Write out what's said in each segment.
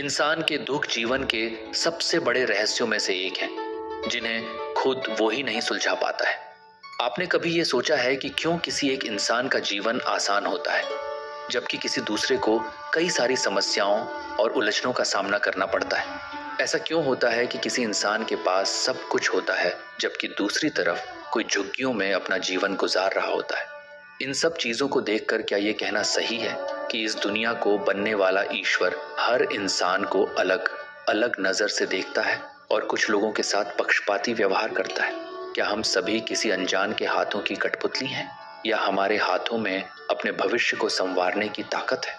इंसान के दुख जीवन के सबसे बड़े रहस्यों में से एक है, जिन्हें खुद वो ही नहीं सुलझा पाता है। आपने कभी ये सोचा है कि क्यों किसी एक इंसान का जीवन आसान होता है, जबकि किसी दूसरे को कई सारी समस्याओं और उलझनों का सामना करना पड़ता है? ऐसा क्यों होता है कि किसी इंसान के पास सब कुछ होता है, जबकि दूसरी तरफ कोई झुग्गियों में अपना जीवन गुजार रहा होता है? इन सब चीजों को देखकर क्या ये कहना सही है कि इस दुनिया को बनने वाला ईश्वर हर इंसान को अलग अलग नजर से देखता है और कुछ लोगों के साथ पक्षपाती व्यवहार करता है? क्या हम सभी किसी अनजान के हाथों की कठपुतली हैं, या हमारे हाथों में अपने भविष्य को संवारने की ताकत है?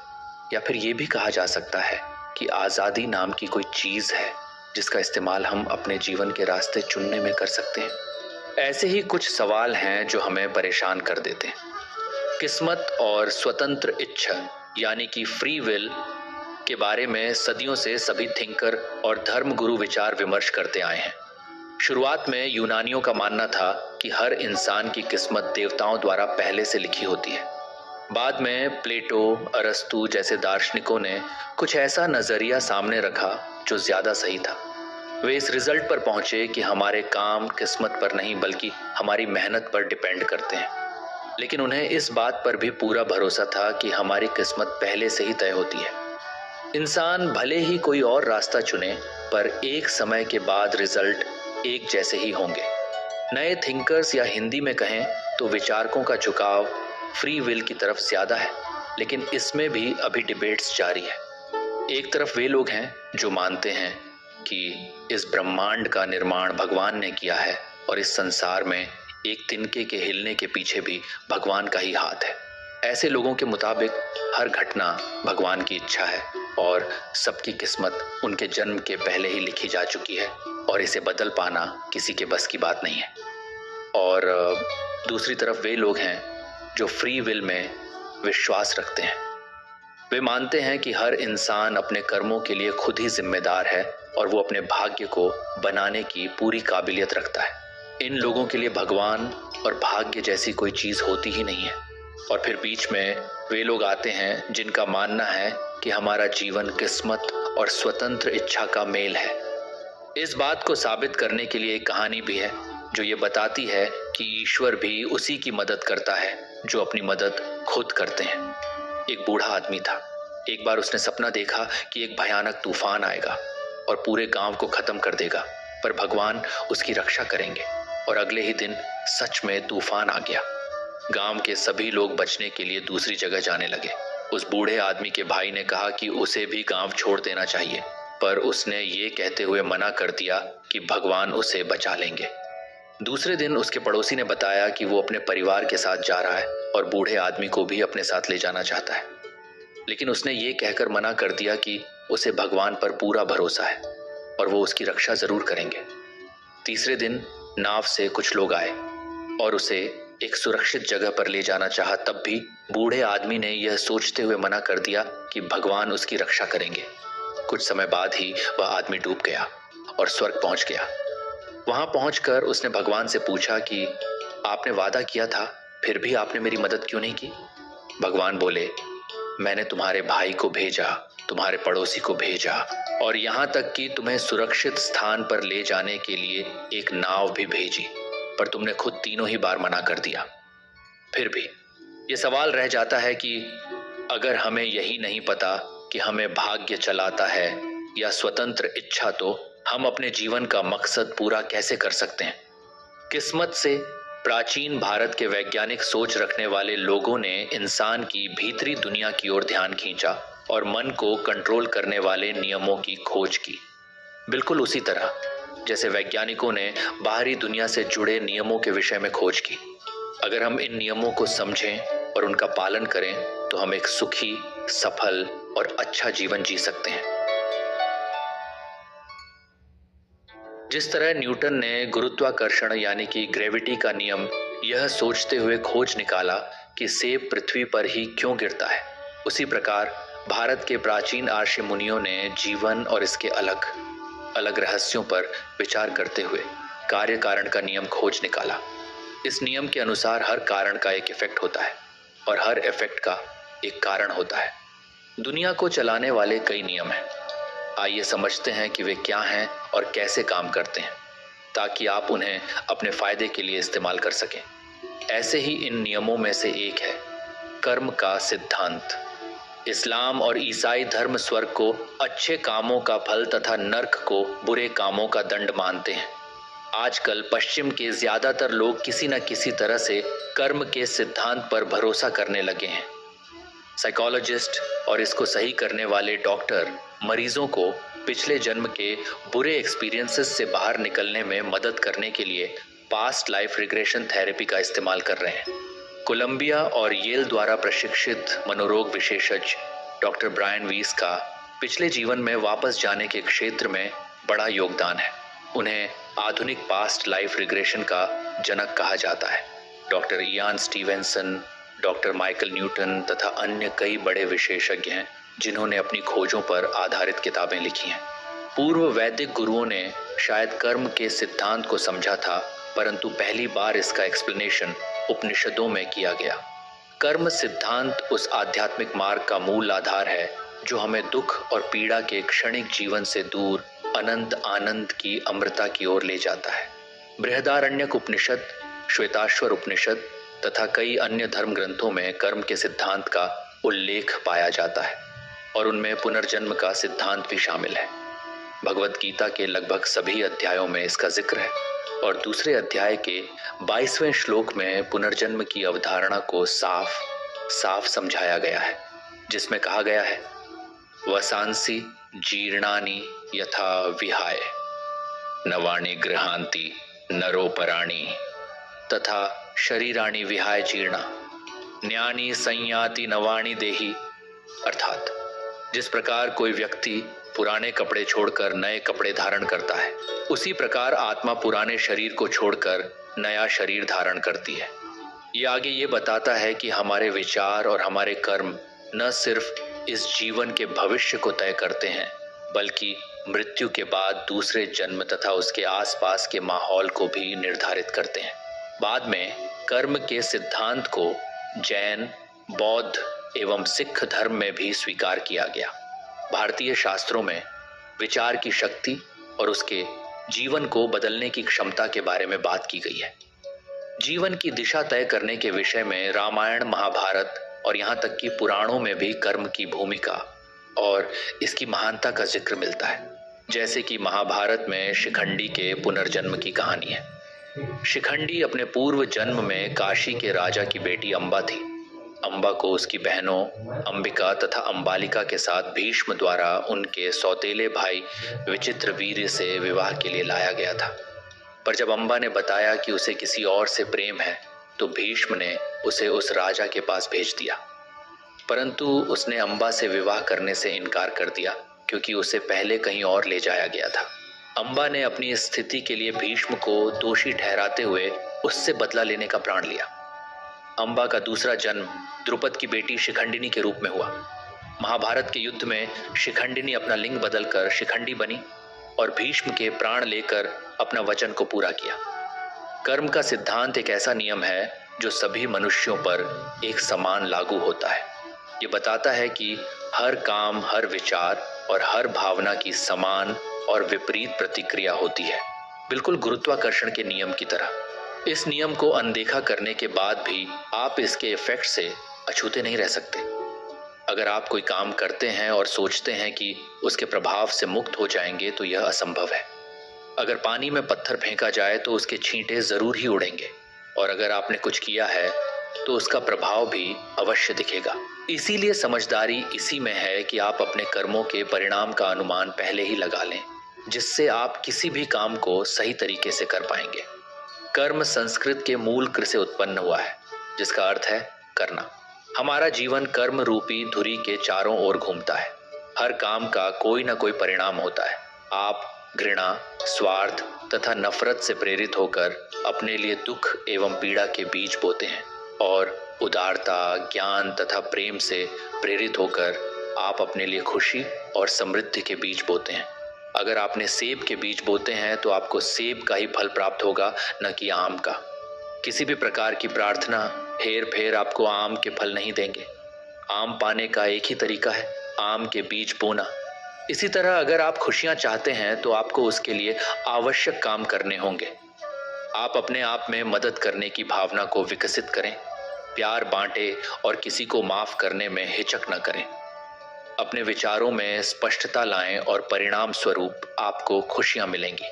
या फिर ये भी कहा जा सकता है कि आजादी नाम की कोई चीज है जिसका इस्तेमाल हम अपने जीवन के रास्ते चुनने में कर सकते हैं? ऐसे ही कुछ सवाल हैं जो हमें परेशान कर देते हैं। किस्मत और स्वतंत्र इच्छा यानी कि फ्री विल के बारे में सदियों से सभी थिंकर और धर्मगुरु विचार विमर्श करते आए हैं। शुरुआत में यूनानियों का मानना था कि हर इंसान की किस्मत देवताओं द्वारा पहले से लिखी होती है। बाद में प्लेटो, अरस्तु जैसे दार्शनिकों ने कुछ ऐसा नजरिया सामने रखा जो ज्यादा सही था। वे इस रिजल्ट पर पहुंचे कि हमारे काम किस्मत पर नहीं बल्कि हमारी मेहनत पर डिपेंड करते हैं। लेकिन उन्हें इस बात पर भी पूरा भरोसा था कि हमारी किस्मत पहले से ही तय होती है। इंसान भले ही कोई और रास्ता चुने, पर एक समय के बाद रिजल्ट एक जैसे ही होंगे। नए थिंकर्स या हिंदी में कहें तो विचारकों का झुकाव फ्री विल की तरफ ज्यादा है, लेकिन इसमें भी अभी डिबेट्स जारी है। एक तरफ वे लोग हैं जो मानते हैं कि इस ब्रह्मांड का निर्माण भगवान ने किया है और इस संसार में एक तिनके के हिलने के पीछे भी भगवान का ही हाथ है। ऐसे लोगों के मुताबिक हर घटना भगवान की इच्छा है और सबकी किस्मत उनके जन्म के पहले ही लिखी जा चुकी है और इसे बदल पाना किसी के बस की बात नहीं है। और दूसरी तरफ वे लोग हैं जो फ्री विल में विश्वास रखते हैं। वे मानते हैं कि हर इंसान अपने कर्मों के लिए खुद ही जिम्मेदार है और वो अपने भाग्य को बनाने की पूरी काबिलियत रखता है। इन लोगों के लिए भगवान और भाग्य जैसी कोई चीज होती ही नहीं है। और फिर बीच में वे लोग आते हैं जिनका मानना है कि हमारा जीवन किस्मत और स्वतंत्र इच्छा का मेल है। इस बात को साबित करने के लिए एक कहानी भी है जो ये बताती है कि ईश्वर भी उसी की मदद करता है जो अपनी मदद खुद करते हैं। एक बूढ़ा आदमी था। एक बार उसने सपना देखा कि एक भयानक तूफान आएगा और पूरे गांव को खत्म कर देगा, पर भगवान उसकी रक्षा करेंगे। और अगले ही दिन सच में तूफान आ गया। गांव के सभी लोग बचने के लिए दूसरी जगह जाने लगे। उस बूढ़े आदमी के भाई ने कहा कि उसे भी गांव छोड़ देना चाहिए, पर उसने ये कहते हुए मना कर दिया कि भगवान उसे बचा लेंगे। दूसरे दिन उसके पड़ोसी ने बताया कि वो अपने परिवार के साथ जा रहा है और बूढ़े आदमी को भी अपने साथ ले जाना चाहता है, लेकिन उसने ये कहकर मना कर दिया कि उसे भगवान पर पूरा भरोसा है और वो उसकी रक्षा जरूर करेंगे। तीसरे दिन नाव से कुछ लोग आए और उसे एक सुरक्षित जगह पर ले जाना चाहा, तब भी बूढ़े आदमी ने यह सोचते हुए मना कर दिया कि भगवान उसकी रक्षा करेंगे। कुछ समय बाद ही वह आदमी डूब गया और स्वर्ग पहुंच गया। वहां पहुंचकर उसने भगवान से पूछा कि आपने वादा किया था, फिर भी आपने मेरी मदद क्यों नहीं की? भगवान बोले, मैंने तुम्हारे भाई को भेजा, तुम्हारे पड़ोसी को भेजा और यहाँ तक कि तुम्हें सुरक्षित स्थान पर ले जाने के लिए एक नाव भी भेजी, पर तुमने खुद तीनों ही बार मना कर दिया। फिर भी ये सवाल रह जाता है कि अगर हमें यही नहीं पता कि हमें भाग्य चलाता है या स्वतंत्र इच्छा, तो हम अपने जीवन का मकसद पूरा कैसे कर सकते हैं? किस्मत से प्राचीन भारत के वैज्ञानिक सोच रखने वाले लोगों ने इंसान की भीतरी दुनिया की ओर ध्यान खींचा और मन को कंट्रोल करने वाले नियमों की खोज की। बिल्कुल उसी तरह जैसे वैज्ञानिकों ने बाहरी दुनिया से जुड़े नियमों के विषय में खोज की। अगर हम इन नियमों को समझें और उनका पालन करें तो हम एक सुखी, सफल और अच्छा जीवन जी सकते हैं। जिस तरह न्यूटन ने गुरुत्वाकर्षण यानी कि ग्रेविटी का नियम यह सोचते हुए खोज निकाला कि सेब पृथ्वी पर ही क्यों गिरता है, उसी प्रकार भारत के प्राचीन आर्षि मुनियों ने जीवन और इसके अलग अलग रहस्यों पर विचार करते हुए कार्य कारण का नियम खोज निकाला। इस नियम के अनुसार हर कारण का एक इफेक्ट होता है और हर इफेक्ट का एक कारण होता है। दुनिया को चलाने वाले कई नियम हैं। आइए समझते हैं कि वे क्या हैं और कैसे काम करते हैं, ताकि आप उन्हें अपने फायदे के लिए इस्तेमाल कर सकें। ऐसे ही इन नियमों में से एक है कर्म का सिद्धांत। इस्लाम और ईसाई धर्म स्वर्ग को अच्छे कामों का फल तथा नर्क को बुरे कामों का दंड मानते हैं। आजकल पश्चिम के ज्यादातर लोग किसी न किसी तरह से कर्म के सिद्धांत पर भरोसा करने लगे हैं। साइकोलॉजिस्ट और इसको सही करने वाले डॉक्टर मरीजों को पिछले जन्म के बुरे एक्सपीरियंसेस से बाहर निकलने में मदद करने के लिए पास्ट लाइफ रिग्रेशन थेरेपी का इस्तेमाल कर रहे हैं। कोलंबिया और येल द्वारा प्रशिक्षित मनोरोग विशेषज्ञ डॉक्टर ब्रायन वीस का पिछले जीवन में वापस जाने के क्षेत्र में बड़ा योगदान है। उन्हें आधुनिक पास्ट लाइफ रिग्रेशन का जनक कहा जाता है। Doctor Ian Stevenson, doctor Michael Newton तथा अन्य कई बड़े विशेषज्ञ हैं जिन्होंने अपनी खोजों पर आधारित किताबें लिखी हैं। पूर्व वैदिक गुरुओं ने शायद कर्म के सिद्धांत को समझा था, परंतु पहली बार इसका एक्सप्लेनेशन उपनिषदों में किया गया। कर्म सिद्धांत उस आध्यात्मिक मार्ग का मूल आधार है जो हमें दुख और पीड़ा के क्षणिक जीवन से दूर अनंत आनंद की अमृता की ओर ले जाता है। बृहदारण्यक उपनिषद, श्वेताश्वर उपनिषद तथा कई अन्य धर्म ग्रंथों में कर्म के सिद्धांत का उल्लेख पाया जाता है और उनमें पुनर्जन्म का सिद्धांत भी शामिल है। भगवत गीता के लगभग सभी अध्यायों में इसका जिक्र है और दूसरे अध्याय के 22वें श्लोक में पुनर्जन्म की अवधारणा को साफ साफ समझाया गया है, जिसमें कहा गया है वसांसी जीर्णानि यथा विहाय नवाणि गृहांति नरोपराणि तथा शरीराणि विहाय जीर्णा न्यानि संयाति नवाणि देहि। अर्थात जिस प्रकार कोई व्यक्ति पुराने कपड़े छोड़कर नए कपड़े धारण करता है, उसी प्रकार आत्मा पुराने शरीर को छोड़कर नया शरीर धारण करती है। ये आगे ये बताता है कि हमारे विचार और हमारे कर्म न सिर्फ इस जीवन के भविष्य को तय करते हैं, बल्कि मृत्यु के बाद दूसरे जन्म तथा उसके आसपास के माहौल को भी निर्धारित करते हैं। बाद में कर्म के सिद्धांत को जैन, बौद्ध एवं सिख धर्म में भी स्वीकार किया गया। भारतीय शास्त्रों में विचार की शक्ति और उसके जीवन को बदलने की क्षमता के बारे में बात की गई है। जीवन की दिशा तय करने के विषय में रामायण, महाभारत और यहाँ तक कि पुराणों में भी कर्म की भूमिका और इसकी महानता का जिक्र मिलता है। जैसे कि महाभारत में शिखंडी के पुनर्जन्म की कहानी है। शिखंडी अपने पूर्व जन्म में काशी के राजा की बेटी अंबा थी। अंबा को उसकी बहनों अंबिका तथा अंबालिका के साथ भीष्म द्वारा उनके सौतेले भाई विचित्रवीर्य से विवाह के लिए लाया गया था। पर जब अंबा ने बताया कि उसे किसी और से प्रेम है, तो भीष्म ने उसे उस राजा के पास भेज दिया। परंतु उसने अंबा से विवाह करने से इनकार कर दिया, क्योंकि उसे पहले कहीं और ले जाया गया था। अंबा ने अपनी स्थिति के लिए भीष्म को दोषी ठहराते हुए उससे बदला लेने का प्रण लिया। अंबा का दूसरा जन्म द्रुपद की बेटी शिखंडिनी के रूप में हुआ। महाभारत के युद्ध में शिखंडिनी अपना लिंग बदलकर शिखंडी बनी और भीष्म के प्राण लेकर अपना वचन को पूरा किया। कर्म का सिद्धांत एक ऐसा नियम है जो सभी मनुष्यों पर एक समान लागू होता है। ये बताता है कि हर काम, हर विचार और हर भावना की समान और विपरीत प्रतिक्रिया होती है, बिल्कुल गुरुत्वाकर्षण के नियम की तरह। इस नियम को अनदेखा करने के बाद भी आप इसके इफेक्ट से अछूते नहीं रह सकते। अगर आप कोई काम करते हैं और सोचते हैं कि उसके प्रभाव से मुक्त हो जाएंगे, तो यह असंभव है। अगर पानी में पत्थर फेंका जाए तो उसके छींटे जरूर ही उड़ेंगे, और अगर आपने कुछ किया है तो उसका प्रभाव भी अवश्य दिखेगा। इसीलिए समझदारी इसी में है कि आप अपने कर्मों के परिणाम का अनुमान पहले ही लगा लें, जिससे आप किसी भी काम को सही तरीके से कर पाएंगे। कर्म संस्कृत के मूल कृ से उत्पन्न हुआ है, जिसका अर्थ है करना। हमारा जीवन कर्म रूपी धुरी के चारों ओर घूमता है। हर काम का कोई ना कोई परिणाम होता है। आप घृणा, स्वार्थ तथा नफरत से प्रेरित होकर अपने लिए दुख एवं पीड़ा के बीज बोते हैं, और उदारता, ज्ञान तथा प्रेम से प्रेरित होकर आप अपने लिए खुशी और समृद्धि के बीज बोते हैं। अगर आपने सेब के बीज बोते हैं तो आपको सेब का ही फल प्राप्त होगा, न कि आम का। किसी भी प्रकार की प्रार्थना, हेर फेर आपको आम के फल नहीं देंगे। आम पाने का एक ही तरीका है, आम के बीज बोना। इसी तरह अगर आप खुशियां चाहते हैं तो आपको उसके लिए आवश्यक काम करने होंगे। आप अपने आप में मदद करने की भावना को विकसित करें, प्यार बांटें और किसी को माफ करने में हिचक न करें। अपने विचारों में स्पष्टता लाएं और परिणाम स्वरूप आपको खुशियां मिलेंगी।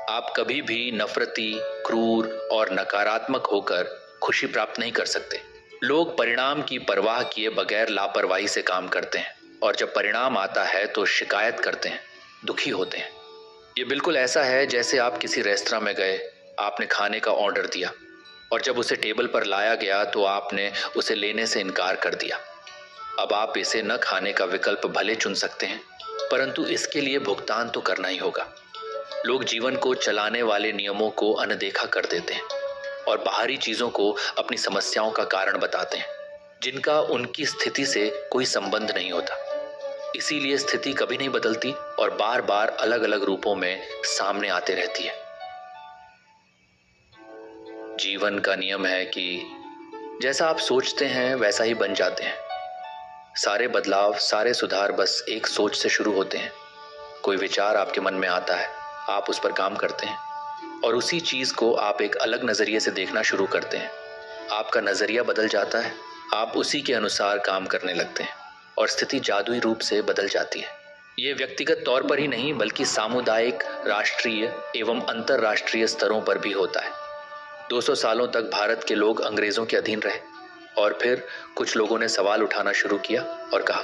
आप कभी भी नफरती, क्रूर और नकारात्मक होकर खुशी प्राप्त नहीं कर सकते। लोग परिणाम की परवाह किए बगैर लापरवाही से काम करते हैं और जब परिणाम आता है तो शिकायत करते हैं, दुखी होते हैं। ये बिल्कुल ऐसा है जैसे आप किसी रेस्तरां में गए, आपने खाने का ऑर्डर दिया और जब उसे टेबल पर लाया गया तो आपने उसे लेने से इनकार कर दिया। अब आप इसे न खाने का विकल्प भले चुन सकते हैं, परंतु इसके लिए भुगतान तो करना ही होगा। लोग जीवन को चलाने वाले नियमों को अनदेखा कर देते हैं और बाहरी चीजों को अपनी समस्याओं का कारण बताते हैं, जिनका उनकी स्थिति से कोई संबंध नहीं होता। इसीलिए स्थिति कभी नहीं बदलती और बार बार अलग अलग रूपों में सामने आते रहती है। जीवन का नियम है कि जैसा आप सोचते हैं वैसा ही बन जाते हैं। सारे बदलाव, सारे सुधार बस एक सोच से शुरू होते हैं। कोई विचार आपके मन में आता है, आप उस पर काम करते हैं और उसी चीज को आप एक अलग नजरिए से देखना शुरू करते हैं। आपका नजरिया बदल जाता है, आप उसी के अनुसार काम करने लगते हैं और स्थिति जादुई रूप से बदल जाती है। ये व्यक्तिगत तौर पर ही नहीं बल्कि सामुदायिक, राष्ट्रीय एवं अंतर्राष्ट्रीय स्तरों पर भी होता है। 200 सालों तक भारत के लोग अंग्रेजों के अधीन रहे और फिर कुछ लोगों ने सवाल उठाना शुरू किया और कहा,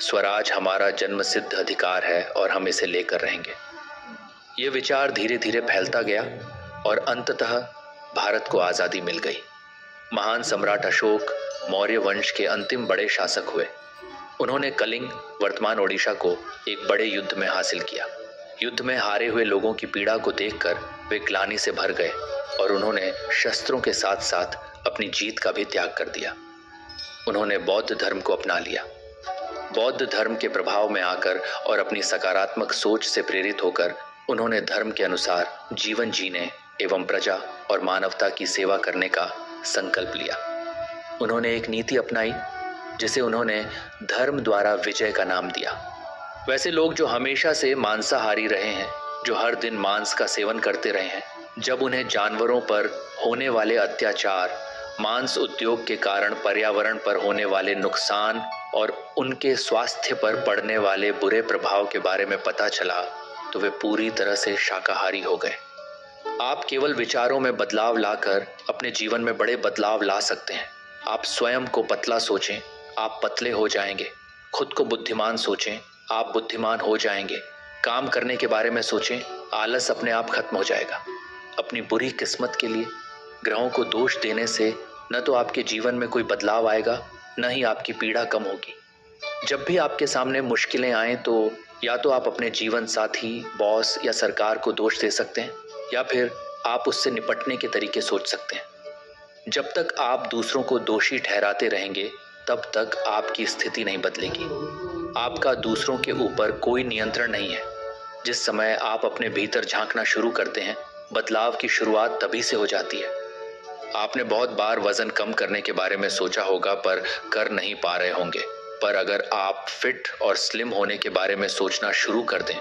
स्वराज हमारा जन्मसिद्ध अधिकार है और हम इसे लेकर रहेंगे। ये विचार धीरे धीरे फैलता गया और अंततः भारत को आजादी मिल गई। महान सम्राट अशोक मौर्य वंश के अंतिम बड़े शासक हुए। उन्होंने कलिंग, वर्तमान ओडिशा को एक बड़े युद्ध में हासिल किया। युद्ध में हारे हुए लोगों की पीड़ा को देखकर वे ग्लानि से भर गए और उन्होंने शस्त्रों के साथ साथ अपनी जीत का भी त्याग कर दिया। उन्होंने बौद्ध धर्म को अपना लिया। बौद्ध धर्म के प्रभाव में आकर और अपनी सकारात्मक सोच से प्रेरित होकर उन्होंने धर्म के अनुसार जीवन जीने एवं प्रजा और मानवता की सेवा करने का संकल्प लिया। उन्होंने एक नीति अपनाई जिसे उन्होंने धर्म द्वारा विजय का नाम दिया। वैसे लोग जो हमेशा से मांसाहारी रहे हैं, जो हर दिन मांस का सेवन करते रहे हैं, जब उन्हें जानवरों पर होने वाले अत्याचार, मांस उद्योग के कारण पर्यावरण पर होने वाले नुकसान और उनके स्वास्थ्य पर पड़ने वाले बुरे प्रभाव के बारे में पता चला तो वे पूरी तरह से शाकाहारी हो गए। आप केवल विचारों में बदलाव लाकर अपने जीवन में बड़े बदलाव ला सकते हैं। आप स्वयं को पतला सोचें, आप पतले हो जाएंगे। खुद को बुद्धिमान सोचें, आप बुद्धिमान हो जाएंगे। काम करने के बारे में सोचें, आलस अपने आप खत्म हो जाएगा। अपनी बुरी किस्मत के लिए ग्रहों को दोष देने से न तो आपके जीवन में कोई बदलाव आएगा, न ही आपकी पीड़ा कम होगी। जब भी आपके सामने मुश्किलें आएं तो या तो आप अपने जीवन साथी, बॉस या सरकार को दोष दे सकते हैं या फिर आप उससे निपटने के तरीके सोच सकते हैं। जब तक आप दूसरों को दोषी ठहराते रहेंगे तब तक आपकी स्थिति नहीं बदलेगी। आपका दूसरों के ऊपर कोई नियंत्रण नहीं है। जिस समय आप अपने भीतर झांकना शुरू करते हैं, बदलाव की शुरुआत तभी से हो जाती है। आपने बहुत बार वजन कम करने के बारे में सोचा होगा पर कर नहीं पा रहे होंगे, पर अगर आप फिट और स्लिम होने के बारे में सोचना शुरू कर दें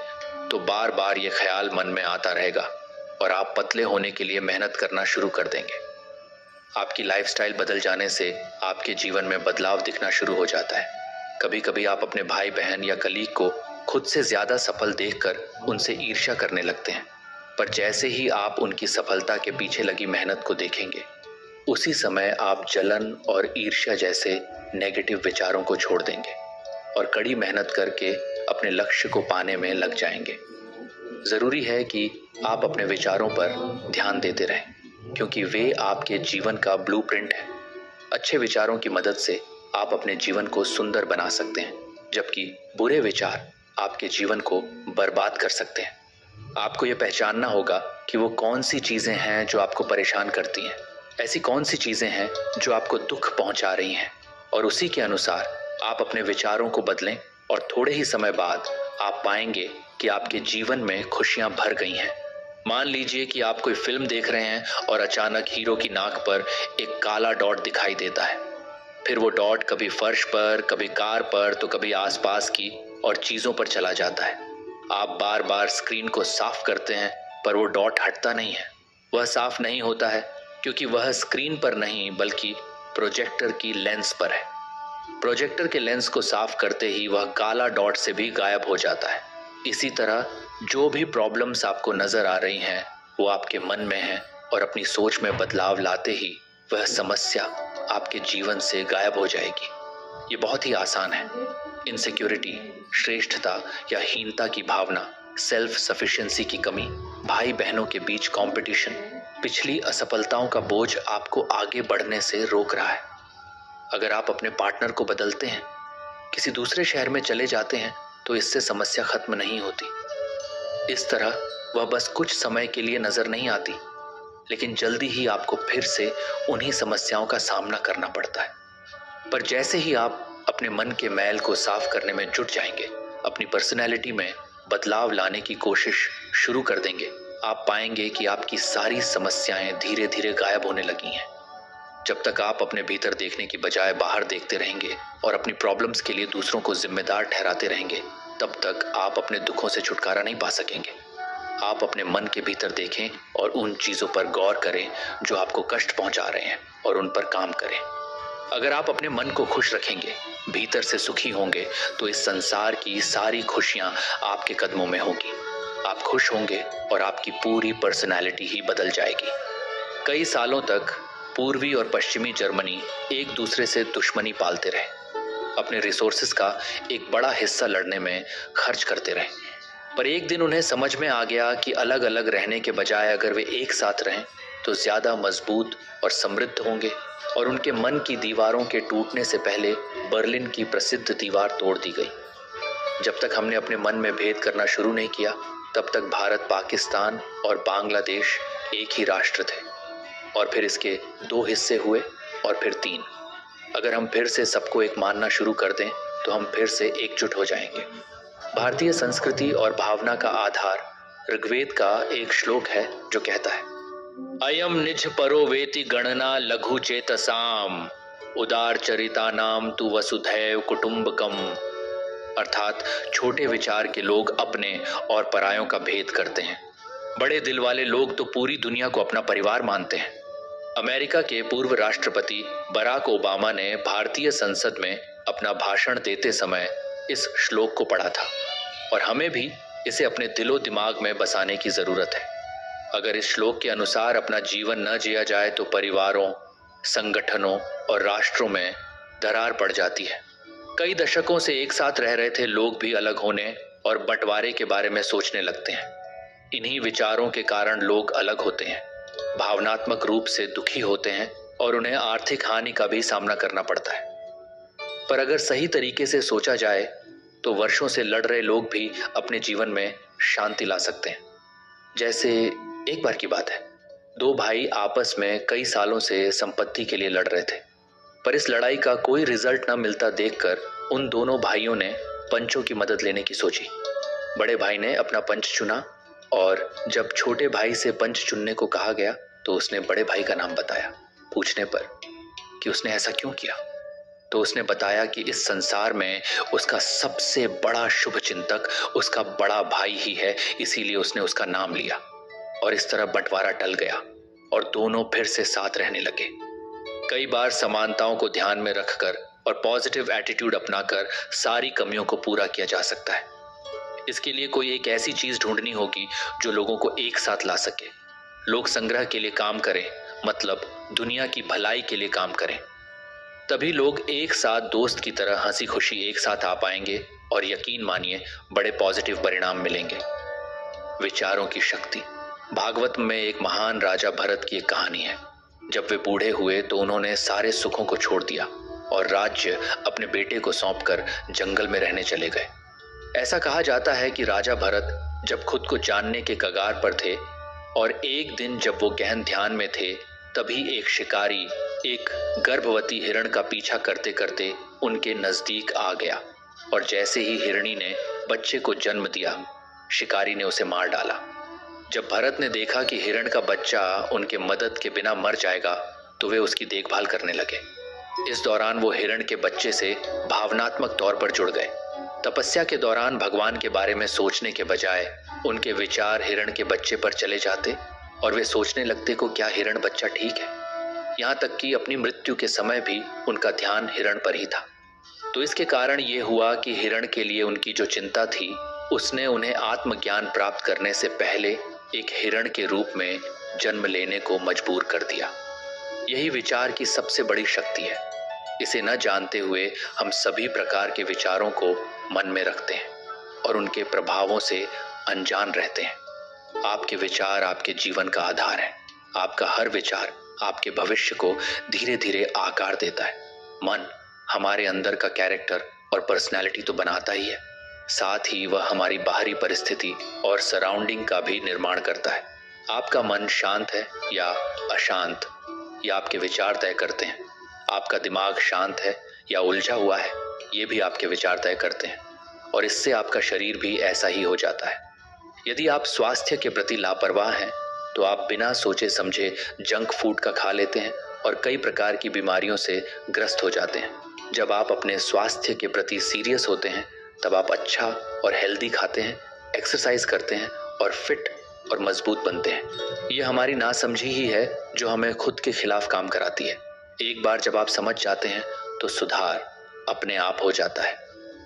तो बार बार ये ख्याल मन में आता रहेगा और आप पतले होने के लिए मेहनत करना शुरू कर देंगे। आपकी लाइफस्टाइल बदल जाने से आपके जीवन में बदलाव दिखना शुरू हो जाता है। कभी कभी आप अपने भाई बहन या कलीग को खुद से ज्यादा सफल देखकर उनसे ईर्ष्या करने लगते हैं, पर जैसे ही आप उनकी सफलता के पीछे लगी मेहनत को देखेंगे, उसी समय आप जलन और ईर्ष्या जैसे नेगेटिव विचारों को छोड़ देंगे और कड़ी मेहनत करके अपने लक्ष्य को पाने में लग जाएंगे। जरूरी है कि आप अपने विचारों पर ध्यान देते रहें, क्योंकि वे आपके जीवन का ब्लूप्रिंट है। अच्छे विचारों की मदद से आप अपने जीवन को सुंदर बना सकते हैं, जबकि बुरे विचार आपके जीवन को बर्बाद कर सकते हैं। आपको ये पहचानना होगा कि वो कौन सी चीजें हैं जो आपको परेशान करती हैं, ऐसी कौन सी चीजें हैं जो आपको दुख पहुंचा रही हैं, और उसी के अनुसार आप अपने विचारों को बदलें और थोड़े ही समय बाद आप पाएंगे कि आपके जीवन में खुशियां भर गई हैं। मान लीजिए कि आप कोई फिल्म देख रहे हैं और अचानक हीरो की नाक पर एक काला डॉट दिखाई देता है। फिर वो डॉट कभी फर्श पर, कभी कार पर, तो कभी आसपास की और चीजों पर चला जाता है। आप बार बार स्क्रीन को साफ करते हैं पर वो डॉट हटता नहीं है। वह साफ नहीं होता है क्योंकि वह स्क्रीन पर नहीं बल्कि प्रोजेक्टर की लेंस पर है। प्रोजेक्टर के लेंस को साफ करते ही वह काला डॉट से भी गायब हो जाता है। इसी तरह जो भी प्रॉब्लम्स आपको नजर आ रही हैं वो आपके मन में है और अपनी सोच में बदलाव लाते ही वह समस्या आपके जीवन से गायब हो जाएगी। ये बहुत ही आसान है। इनसिक्योरिटी, श्रेष्ठता या हीनता की भावना, सेल्फ सफिशिएंसी की कमी, भाई बहनों के बीच कंपटीशन, पिछली असफलताओं का बोझ आपको आगे बढ़ने से रोक रहा है। अगर आप अपने पार्टनर को बदलते हैं, किसी दूसरे शहर में चले जाते हैं तो इससे समस्या खत्म नहीं होती। इस तरह वह बस कुछ समय के लिए नजर नहीं आती, लेकिन जल्दी ही आपको फिर से उन्हीं समस्याओं का सामना करना पड़ता है। पर जैसे ही आप अपने मन के मैल को साफ करने में जुट जाएंगे, अपनी पर्सनैलिटी में बदलाव लाने की कोशिश शुरू कर देंगे, आप पाएंगे कि आपकी सारी समस्याएं धीरे धीरे गायब होने लगी हैं। जब तक आप अपने भीतर देखने की बजाय बाहर देखते रहेंगे और अपनी प्रॉब्लम्स के लिए दूसरों को जिम्मेदार ठहराते रहेंगे, तब तक आप अपने दुखों से छुटकारा नहीं पा सकेंगे। आप अपने मन के भीतर देखें और उन चीजों पर गौर करें जो आपको कष्ट पहुंचा रहे हैं और उन पर काम करें। अगर आप अपने मन को खुश रखेंगे, भीतर से सुखी होंगे, तो इस संसार की सारी खुशियां आपके कदमों में होगी। आप खुश होंगे और आपकी पूरी पर्सनैलिटी ही बदल जाएगी। कई सालों तक पूर्वी और पश्चिमी जर्मनी एक दूसरे से दुश्मनी पालते रहे, अपने रिसोर्सेस का एक बड़ा हिस्सा लड़ने में खर्च करते रहे। पर एक दिन उन्हें समझ में आ गया कि अलग अलग रहने के बजाय अगर वे एक साथ रहें तो ज्यादा मजबूत और समृद्ध होंगे, और उनके मन की दीवारों के टूटने से पहले बर्लिन की प्रसिद्ध दीवार तोड़ दी गई। जब तक हमने अपने मन में भेद करना शुरू नहीं किया, तब तक भारत, पाकिस्तान और बांग्लादेश एक ही राष्ट्र थे, और फिर इसके 2 हिस्से हुए और फिर 3। अगर हम फिर से सबको एक मानना शुरू कर दें तो हम फिर से एकजुट हो जाएंगे। भारतीय संस्कृति और भावना का आधार ऋग्वेद का एक श्लोक है जो कहता है, अयम निज परो वेति गणना लघु चेतसाम उदार चरिता नाम तु वसुधैव कुटुंबकम। अर्थात छोटे विचार के लोग अपने और परायों का भेद करते हैं, बड़े दिल वाले लोग तो पूरी दुनिया को अपना परिवार मानते हैं। अमेरिका के पूर्व राष्ट्रपति बराक ओबामा ने भारतीय संसद में अपना भाषण देते समय इस श्लोक को पढ़ा था, और हमें भी इसे अपने दिलो दिमाग में बसाने की जरूरत है। अगर इस श्लोक के अनुसार अपना जीवन न जिया जाए तो परिवारों, संगठनों और राष्ट्रों में दरार पड़ जाती है। कई दशकों से एक साथ रह रहे थे लोग भी अलग होने और बंटवारे के बारे में सोचने लगते हैं। इन्हीं विचारों के कारण लोग अलग होते हैं, भावनात्मक रूप से दुखी होते हैं और उन्हें आर्थिक हानि का भी सामना करना पड़ता है। पर अगर सही तरीके से सोचा जाए तो वर्षों से लड़ रहे लोग भी अपने जीवन में शांति ला सकते हैं। जैसे एक बार की बात है, 2 भाई आपस में कई सालों से संपत्ति के लिए लड़ रहे थे, पर इस लड़ाई का कोई रिजल्ट न मिलता देखकर उन दोनों भाइयों ने पंचों की मदद लेने की सोची। बड़े भाई ने अपना पंच चुना, और जब छोटे भाई से पंच चुनने को कहा गया तो उसने बड़े भाई का नाम बताया। पूछने पर कि उसने ऐसा क्यों किया, तो उसने बताया कि इस संसार में उसका सबसे बड़ा शुभ चिंतक उसका बड़ा भाई ही है, इसीलिए उसने उसका नाम लिया। और इस तरह बंटवारा टल गया और दोनों फिर से साथ रहने लगे। कई बार समानताओं को ध्यान में रखकर और पॉजिटिव एटीट्यूड अपनाकर सारी कमियों को पूरा किया जा सकता है। इसके लिए कोई एक ऐसी चीज ढूंढनी होगी जो लोगों को एक साथ ला सके। लोग संग्रह के लिए काम करें, मतलब दुनिया की भलाई के लिए काम करें। तभी लोग एक साथ दोस्त की तरह हंसी खुशी एक साथ आ पाएंगे, और यकीन मानिए बड़े पॉजिटिव परिणाम मिलेंगे। विचारों की शक्ति। भागवत में एक महान राजा भरत की एक कहानी है। जब वे बूढ़े हुए तो उन्होंने सारे सुखों को छोड़ दिया और राज्य अपने बेटे को सौंपकर जंगल में रहने चले गए। ऐसा कहा जाता है कि राजा भरत जब खुद को जानने के कगार पर थे और एक दिन जब वो गहन ध्यान में थे, तभी एक शिकारी एक गर्भवती हिरण का पीछा करते करते उनके नजदीक आ गया, और जैसे ही हिरणी ने बच्चे को जन्म दिया, शिकारी ने उसे मार डाला। जब भरत ने देखा कि हिरण का बच्चा उनके मदद के बिना मर जाएगा, तो वे उसकी देखभाल करने लगे। इस दौरान वो हिरण के बच्चे से भावनात्मक तौर पर जुड़ गए। तपस्या के दौरान भगवान के बारे में सोचने के बजाय उनके विचार हिरण के बच्चे पर चले जाते और वे सोचने लगते को क्या हिरण बच्चा ठीक है। यहाँ तक कि अपनी मृत्यु के समय भी उनका ध्यान हिरण पर ही था। तो इसके कारण ये हुआ कि हिरण के लिए उनकी जो चिंता थी उसने उन्हें आत्मज्ञान प्राप्त करने से पहले एक हिरण के रूप में जन्म लेने को मजबूर कर दिया। यही विचार की सबसे बड़ी शक्ति है। इसे न जानते हुए हम सभी प्रकार के विचारों को मन में रखते हैं और उनके प्रभावों से अनजान रहते हैं। आपके विचार आपके जीवन का आधार है। आपका हर विचार आपके भविष्य को धीरे धीरे आकार देता है। मन हमारे अंदर का कैरेक्टर और पर्सनैलिटी तो बनाता ही है, साथ ही वह हमारी बाहरी परिस्थिति और सराउंडिंग का भी निर्माण करता है। आपका मन शांत है या अशांत, या आपके विचार तय करते हैं। आपका दिमाग शांत है या उलझा हुआ है, ये भी आपके विचार तय करते हैं। और इससे आपका शरीर भी ऐसा ही हो जाता है। यदि आप स्वास्थ्य के प्रति लापरवाह हैं तो आप बिना सोचे समझे जंक फूड का खा लेते हैं और कई प्रकार की बीमारियों से ग्रस्त हो जाते हैं। जब आप अपने स्वास्थ्य के प्रति सीरियस होते हैं तब आप अच्छा और हेल्दी खाते हैं, एक्सरसाइज करते हैं और फिट और मजबूत बनते हैं। यह हमारी नासमझी ही है जो हमें खुद के खिलाफ काम कराती है। एक बार जब आप समझ जाते हैं तो सुधार अपने आप हो जाता है।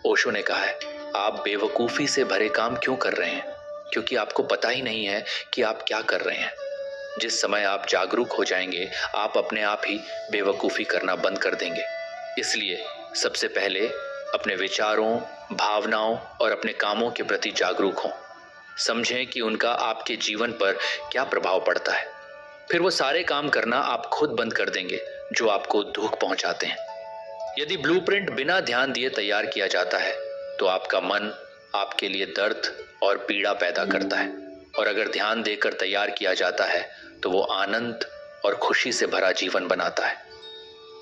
ओशो ने कहा है, आप बेवकूफ़ी से भरे काम क्यों कर रहे हैं? क्योंकि आपको पता ही नहीं है कि आप क्या कर रहे हैं। जिस समय आप जागरूक हो जाएंगे आप अपने आप ही बेवकूफ़ी करना बंद कर देंगे। इसलिए सबसे पहले अपने विचारों, भावनाओं और अपने कामों के प्रति जागरूक हों। समझें कि उनका आपके जीवन पर क्या प्रभाव पड़ता है। फिर वो सारे काम करना आप खुद बंद कर देंगे जो आपको दुख पहुंचाते हैं। यदि ब्लूप्रिंट बिना ध्यान दिए तैयार किया जाता है तो आपका मन आपके लिए दर्द और पीड़ा पैदा करता है, और अगर ध्यान देकर तैयार किया जाता है तो वो आनंद और खुशी से भरा जीवन बनाता है।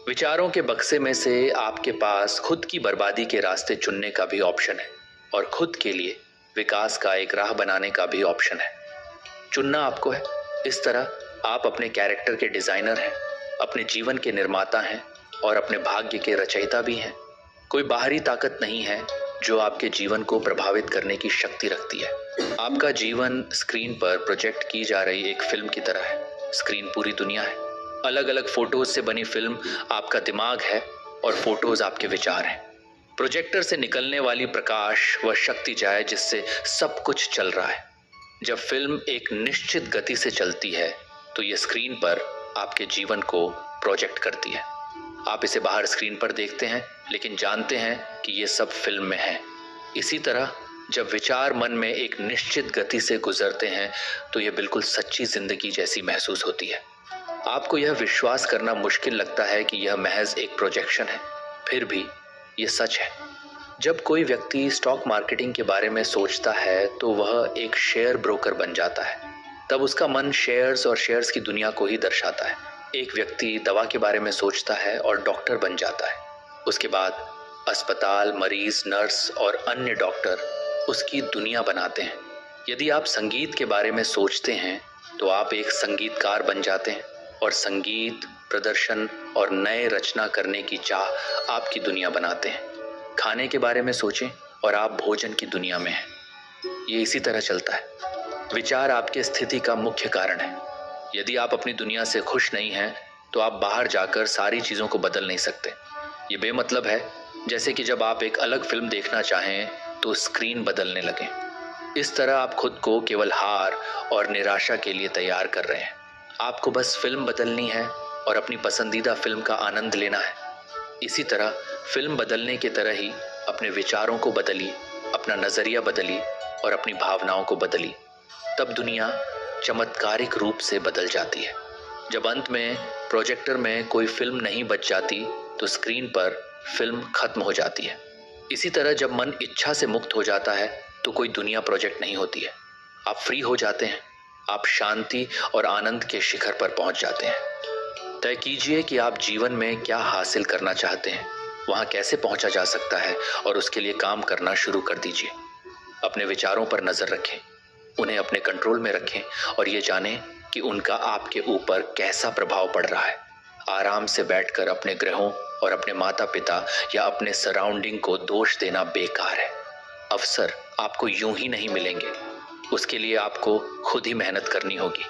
विचारों के बक्से में से आपके पास खुद की बर्बादी के रास्ते चुनने का भी ऑप्शन है और खुद के लिए विकास का एक राह बनाने का भी ऑप्शन है। चुनना आपको है। इस तरह आप अपने कैरेक्टर के डिजाइनर हैं, अपने जीवन के निर्माता हैं और अपने भाग्य के रचयिता भी हैं। कोई बाहरी ताकत नहीं है जो आपके जीवन को प्रभावित करने की शक्ति रखती है। आपका जीवन स्क्रीन पर प्रोजेक्ट की जा रही एक फिल्म की तरह है। स्क्रीन पूरी दुनिया है। अलग अलग फोटोज से बनी फिल्म आपका दिमाग है और फोटोज आपके विचार हैं। प्रोजेक्टर से निकलने वाली प्रकाश वह शक्ति जाए जिससे सब कुछ चल रहा है। जब फिल्म एक निश्चित गति से चलती है तो ये स्क्रीन पर आपके जीवन को प्रोजेक्ट करती है। आप इसे बाहर स्क्रीन पर देखते हैं लेकिन जानते हैं कि ये सब फिल्म में है। इसी तरह जब विचार मन में एक निश्चित गति से गुजरते हैं तो ये बिल्कुल सच्ची जिंदगी जैसी महसूस होती है। आपको यह विश्वास करना मुश्किल लगता है कि यह महज एक प्रोजेक्शन है, फिर भी ये सच है। जब कोई व्यक्ति स्टॉक मार्केटिंग के बारे में सोचता है तो वह एक शेयर ब्रोकर बन जाता है। तब उसका मन शेयर्स और शेयर्स की दुनिया को ही दर्शाता है। एक व्यक्ति दवा के बारे में सोचता है और डॉक्टर बन जाता है। उसके बाद अस्पताल, मरीज, नर्स और अन्य डॉक्टर उसकी दुनिया बनाते हैं। यदि आप संगीत के बारे में सोचते हैं तो आप एक संगीतकार बन जाते हैं और संगीत, प्रदर्शन और नए रचना करने की चाह आपकी दुनिया बनाते हैं। खाने के बारे में सोचें और आप भोजन की दुनिया में हैं। ये इसी तरह चलता है। विचार आपके स्थिति का मुख्य कारण है। यदि आप अपनी दुनिया से खुश नहीं हैं तो आप बाहर जाकर सारी चीज़ों को बदल नहीं सकते। ये बेमतलब है, जैसे कि जब आप एक अलग फिल्म देखना चाहें तो स्क्रीन बदलने लगें। इस तरह आप खुद को केवल हार और निराशा के लिए तैयार कर रहे हैं। आपको बस फिल्म बदलनी है और अपनी पसंदीदा फिल्म का आनंद लेना है। इसी तरह फिल्म बदलने की तरह ही अपने विचारों को बदलिए, अपना नज़रिया बदलिए और अपनी भावनाओं को बदलिए। तब दुनिया चमत्कारिक रूप से बदल जाती है। जब अंत में प्रोजेक्टर में कोई फिल्म नहीं बच जाती तो स्क्रीन पर फिल्म खत्म हो जाती है। इसी तरह जब मन इच्छा से मुक्त हो जाता है तो कोई दुनिया प्रोजेक्ट नहीं होती है। आप फ्री हो जाते हैं। आप शांति और आनंद के शिखर पर पहुंच जाते हैं। तय कीजिए कि आप जीवन में क्या हासिल करना चाहते हैं, वहां कैसे पहुंचा जा सकता है और उसके लिए काम करना शुरू कर दीजिए। अपने विचारों पर नजर रखें, उन्हें अपने कंट्रोल में रखें और ये जानें कि उनका आपके ऊपर कैसा प्रभाव पड़ रहा है। आराम से बैठकर अपने ग्रहों और अपने माता पिता या अपने सराउंडिंग को दोष देना बेकार है। अवसर आपको यूं ही नहीं मिलेंगे, उसके लिए आपको खुद ही मेहनत करनी होगी।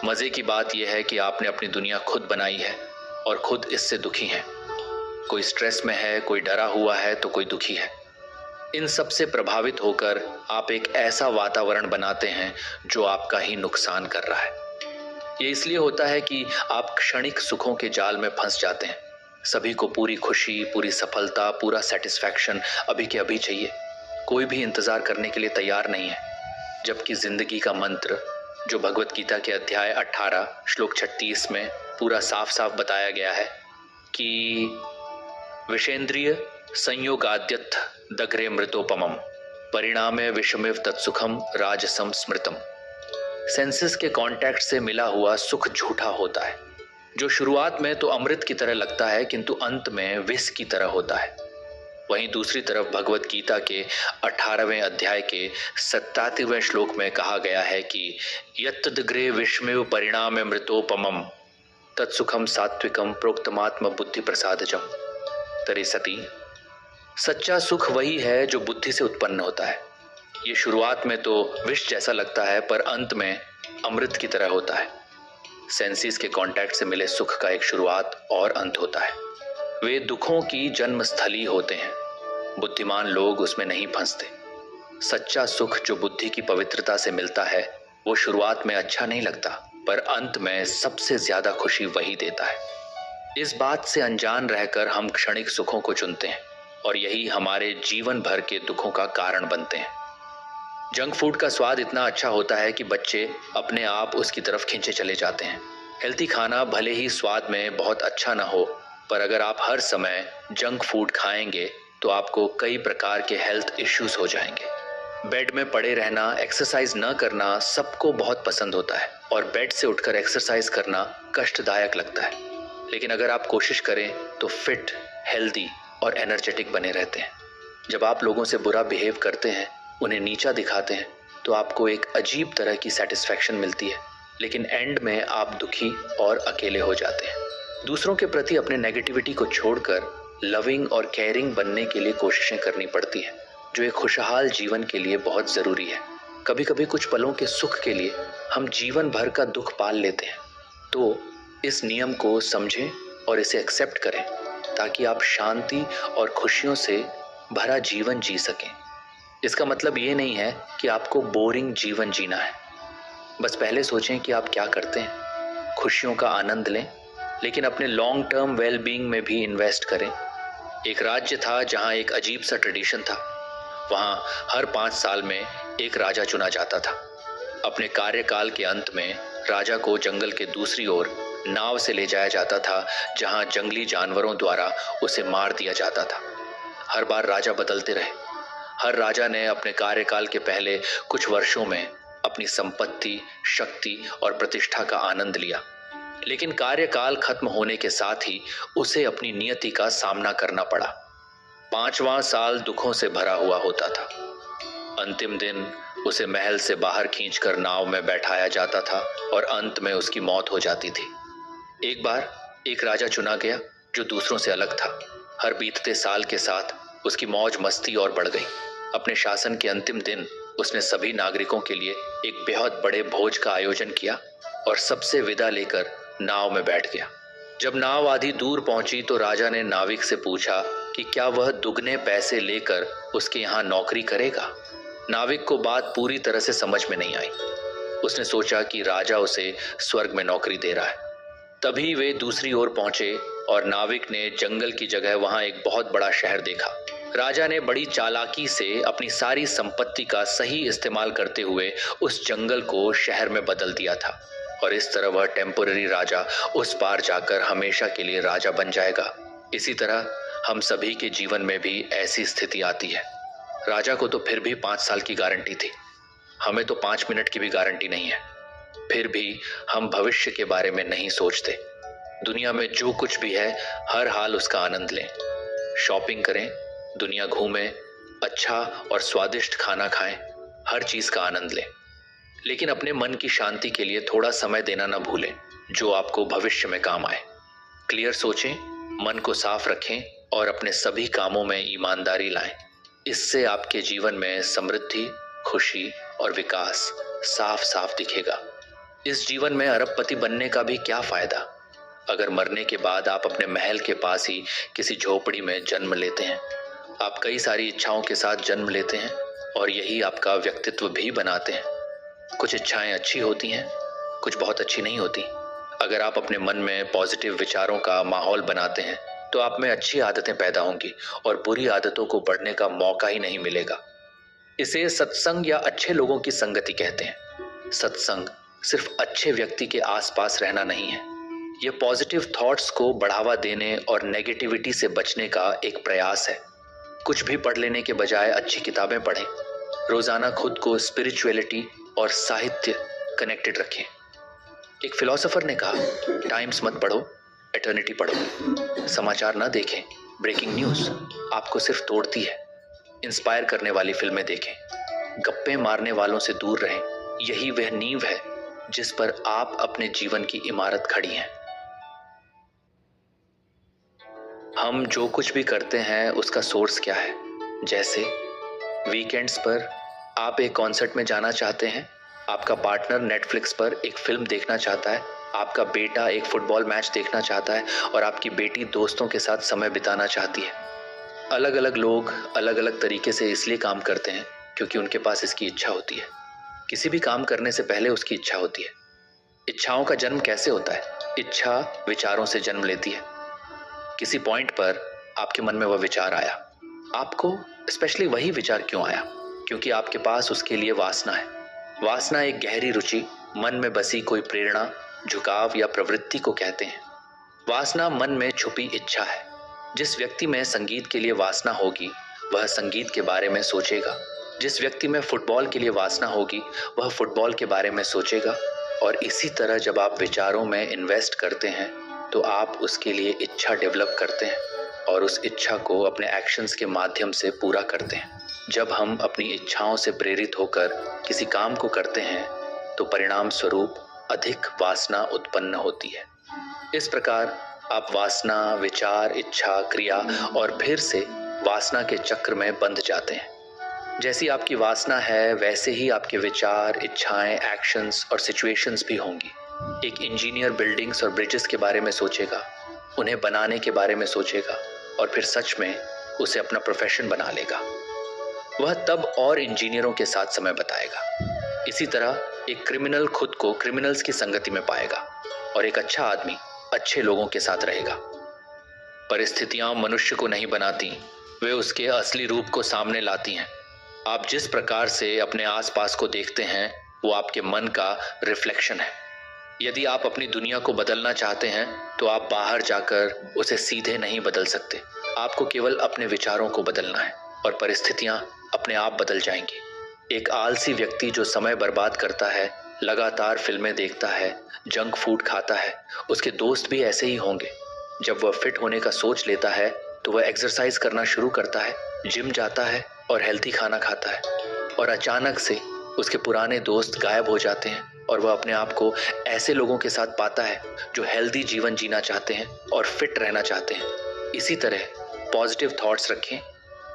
मजे की बात यह है कि आपने अपनी दुनिया खुद बनाई है और खुद इससे दुखी हैं। कोई स्ट्रेस में है, कोई डरा हुआ है, तो कोई दुखी है। इन सब से प्रभावित होकर आप एक ऐसा वातावरण बनाते हैं जो आपका ही नुकसान कर रहा है। ये इसलिए होता है कि आप क्षणिक सुखों के जाल में फंस जाते हैं। सभी को पूरी खुशी, पूरी सफलता, पूरा सेटिस्फैक्शन अभी के अभी चाहिए। कोई भी इंतजार करने के लिए तैयार नहीं है। जबकि जिंदगी का मंत्र, जो भगवत गीता के अध्याय 18 श्लोक 36 में पूरा साफ साफ बताया गया है कि विषेंद्रिय संयोगाद्यथ दग्रे मृतोपमम परिणामे विषमिव तत्सुखम राजसम स्मृतम। सेंसेस के कांटेक्ट से मिला हुआ सुख झूठा होता है, जो शुरुआत में तो अमृत की तरह लगता है किंतु अंत में विष की तरह होता है। वहीं दूसरी तरफ भगवत गीता के 18वें अध्याय के 87वें श्लोक में कहा गया है कि यत्तदग्रे विषमेव परिणाम मृतोपमम तत्सुखम सात्विकम प्रोक्तमात्म बुद्धि प्रसादजम। तरी सती, सच्चा सुख वही है जो बुद्धि से उत्पन्न होता है। ये शुरुआत में तो विष जैसा लगता है पर अंत में अमृत की तरह होता है। सेंसेस के कांटेक्ट से मिले सुख का एक शुरुआत और अंत होता है। वे दुखों की जन्मस्थली होते हैं। बुद्धिमान लोग उसमें नहीं फंसते। सच्चा सुख जो बुद्धि की पवित्रता से मिलता है वो शुरुआत में अच्छा नहीं लगता पर अंत में सबसे ज्यादा खुशी वही देता है। इस बात से अनजान रहकर हम क्षणिक सुखों को चुनते हैं और यही हमारे जीवन भर के दुखों का कारण बनते हैं। जंक फूड का स्वाद इतना अच्छा होता है कि बच्चे अपने आप उसकी तरफ खींचे चले जाते हैं। हेल्थी खाना भले ही स्वाद में बहुत अच्छा ना हो, पर अगर आप हर समय जंक फूड खाएंगे तो आपको कई प्रकार के हेल्थ इश्यूज हो जाएंगे। बेड में पड़े रहना, एक्सरसाइज न करना सबको बहुत पसंद होता है और बेड से उठकर एक्सरसाइज करना कष्टदायक लगता है। लेकिन अगर आप कोशिश करें तो फिट, हेल्दी और एनर्जेटिक बने रहते हैं। जब आप लोगों से बुरा बिहेव करते हैं, उन्हें नीचा दिखाते हैं, तो आपको एक अजीब तरह की सेटिस्फैक्शन मिलती है, लेकिन एंड में आप दुखी और अकेले हो जाते हैं। दूसरों के प्रति अपने नेगेटिविटी को छोड़कर लविंग और केयरिंग बनने के लिए कोशिशें करनी पड़ती हैं, जो एक खुशहाल जीवन के लिए बहुत ज़रूरी है। कभी कभी कुछ पलों के सुख के लिए हम जीवन भर का दुख पाल लेते हैं। तो इस नियम को समझें और इसे एक्सेप्ट करें ताकि आप शांति और खुशियों से भरा जीवन जी सकें। इसका मतलब ये नहीं है कि आपको बोरिंग जीवन जीना है। बस पहले सोचें कि आप क्या करते हैं, खुशियों का आनंद लें, लेकिन अपने लॉन्ग टर्म वेल बीइंग में भी इन्वेस्ट करें। एक राज्य था जहां एक अजीब सा ट्रेडिशन था। वहां हर 5 साल में एक राजा चुना जाता था। अपने कार्यकाल के अंत में राजा को जंगल के दूसरी ओर नाव से ले जाया जाता था, जहां जंगली जानवरों द्वारा उसे मार दिया जाता था। हर बार राजा बदलते रहे। हर राजा ने अपने कार्यकाल के पहले कुछ वर्षों में अपनी संपत्ति, शक्ति और प्रतिष्ठा का आनंद लिया, लेकिन कार्यकाल खत्म होने के साथ ही उसे अपनी नियति का सामना करना पड़ा। 5वां साल दुखों से भरा हुआ होता था। अंतिम दिन उसे महल से बाहर खींचकर नाव में बैठाया जाता था और अंत में उसकी मौत हो जाती थी। एक बार एक राजा चुना गया जो दूसरों से अलग था। हर बीतते साल के साथ उसकी मौज मस्ती और बढ़ गई। अपने शासन के अंतिम दिन उसने सभी नागरिकों के लिए एक बेहद बड़े भोज का आयोजन किया और सबसे विदा लेकर नाव में बैठ गया। जब नाव आधी दूर पहुंची तो राजा ने नाविक से पूछा कि क्या वह दुगने पैसे लेकर उसके यहाँ नौकरी करेगा। नाविक को बात पूरी तरह से समझ में नहीं आई। उसने सोचा कि राजा उसे स्वर्ग में नौकरी दे रहा है। तभी वे दूसरी ओर पहुंचे और नाविक ने जंगल की जगह वहां एक बहुत बड़ा शहर देखा। राजा ने बड़ी चालाकी से अपनी सारी संपत्ति का सही इस्तेमाल करते हुए उस जंगल को शहर में बदल दिया था और इस तरह वह टेम्पोररी राजा उस पार जाकर हमेशा के लिए राजा बन जाएगा। इसी तरह हम सभी के जीवन में भी ऐसी स्थिति आती है। राजा को तो फिर भी 5 साल की गारंटी थी, हमें तो 5 मिनट की भी गारंटी नहीं है। फिर भी हम भविष्य के बारे में नहीं सोचते। दुनिया में जो कुछ भी है हर हाल उसका आनंद लें। शॉपिंग करें, दुनिया घूमें, अच्छा और स्वादिष्ट खाना खाएं, हर चीज का आनंद लें, लेकिन अपने मन की शांति के लिए थोड़ा समय देना न भूलें जो आपको भविष्य में काम आए। क्लियर सोचें, मन को साफ रखें और अपने सभी कामों में ईमानदारी लाएं। इससे आपके जीवन में समृद्धि, खुशी और विकास साफ साफ दिखेगा। इस जीवन में अरबपति बनने का भी क्या फायदा अगर मरने के बाद आप अपने महल के पास ही किसी झोपड़ी में जन्म लेते हैं। आप कई सारी इच्छाओं के साथ जन्म लेते हैं और यही आपका व्यक्तित्व भी बनाते हैं। कुछ इच्छाएं अच्छी होती हैं, कुछ बहुत अच्छी नहीं होती। अगर आप अपने मन में पॉजिटिव विचारों का माहौल बनाते हैं तो आप में अच्छी आदतें पैदा होंगी और बुरी आदतों को बढ़ने का मौका ही नहीं मिलेगा। इसे सत्संग या अच्छे लोगों की संगति कहते हैं। सत्संग सिर्फ अच्छे व्यक्ति के आसपास रहना नहीं है, यह पॉजिटिव थॉट्स को बढ़ावा देने और नेगेटिविटी से बचने का एक प्रयास है। कुछ भी पढ़ लेने के बजाय अच्छी किताबें पढ़ें। रोजाना खुद को स्पिरिचुअलिटी और साहित्य कनेक्टेड रखें। एक फिलोसोफर ने कहा, टाइम्स मत पढ़ो, एटर्निटी पढ़ो। समाचार न देखें, ब्रेकिंग न्यूज आपको सिर्फ तोड़ती है। इंस्पायर करने वाली फिल्में देखें, गप्पे मारने वालों से दूर रहें। यही वह नींव है जिस पर आप अपने जीवन की इमारत खड़ी हैं। हम जो कुछ भी करते हैं उसका सोर्स क्या है? जैसे वीकेंड्स पर आप एक कॉन्सर्ट में जाना चाहते हैं, आपका पार्टनर नेटफ्लिक्स पर एक फिल्म देखना चाहता है, आपका बेटा एक फुटबॉल मैच देखना चाहता है और आपकी बेटी दोस्तों के साथ समय बिताना चाहती है। अलग अलग लोग अलग अलग तरीके से इसलिए काम करते हैं क्योंकि उनके पास इसकी इच्छा होती है। किसी भी काम करने से पहले उसकी इच्छा होती है। इच्छाओं का जन्म कैसे होता है? इच्छा विचारों से जन्म लेती है। किसी पॉइंट पर आपके मन में वह विचार आया। आपको स्पेशली वही विचार क्यों आया? क्योंकि आपके पास उसके लिए वासना है। वासना एक गहरी रुचि, मन में बसी कोई प्रेरणा, झुकाव या प्रवृत्ति को कहते हैं। वासना मन में छुपी इच्छा है। जिस व्यक्ति में संगीत के लिए वासना होगी वह संगीत के बारे में सोचेगा। जिस व्यक्ति में फुटबॉल के लिए वासना होगी वह फुटबॉल के बारे में सोचेगा। और इसी तरह जब आप विचारों में इन्वेस्ट करते हैं तो आप उसके लिए इच्छा डेवलप करते हैं और उस इच्छा को अपने एक्शंस के माध्यम से पूरा करते हैं। जब हम अपनी इच्छाओं से प्रेरित होकर किसी काम को करते हैं तो परिणाम स्वरूप अधिक वासना उत्पन्न होती है। इस प्रकार आप वासना, विचार, इच्छा, क्रिया और फिर से वासना के चक्र में बंध जाते हैं। जैसी आपकी वासना है वैसे ही आपके विचार, इच्छाएं, एक्शंस और सिचुएशंस भी होंगी। एक इंजीनियर बिल्डिंग्स और ब्रिजेस के बारे में सोचेगा, उन्हें बनाने के बारे में सोचेगा और फिर सच में उसे अपना प्रोफेशन बना लेगा। वह तब और इंजीनियरों के साथ समय बिताएगा। इसी तरह एक क्रिमिनल खुद को क्रिमिनल्स की संगति में पाएगा और एक अच्छा आदमी अच्छे लोगों के साथ रहेगा। परिस्थितियां मनुष्य को नहीं बनाती, वे उसके असली रूप को सामने लाती हैं। आप जिस प्रकार से अपने आसपास को देखते हैं वो आपके मन का रिफ्लेक्शन है। यदि आप अपनी दुनिया को बदलना चाहते हैं तो आप बाहर जाकर उसे सीधे नहीं बदल सकते। आपको केवल अपने विचारों को बदलना है और परिस्थितियां अपने आप बदल जाएंगी। एक आलसी व्यक्ति जो समय बर्बाद करता है, लगातार फिल्में देखता है, जंक फूड खाता है, उसके दोस्त भी ऐसे ही होंगे। जब वह फिट होने का सोच लेता है तो वह एक्सरसाइज करना शुरू करता है, जिम जाता है और हेल्थी खाना खाता है और अचानक से उसके पुराने दोस्त गायब हो जाते हैं और वह अपने आप को ऐसे लोगों के साथ पाता है जो हेल्दी जीवन जीना चाहते हैं और फिट रहना चाहते हैं। इसी तरह पॉजिटिव थॉट्स रखें,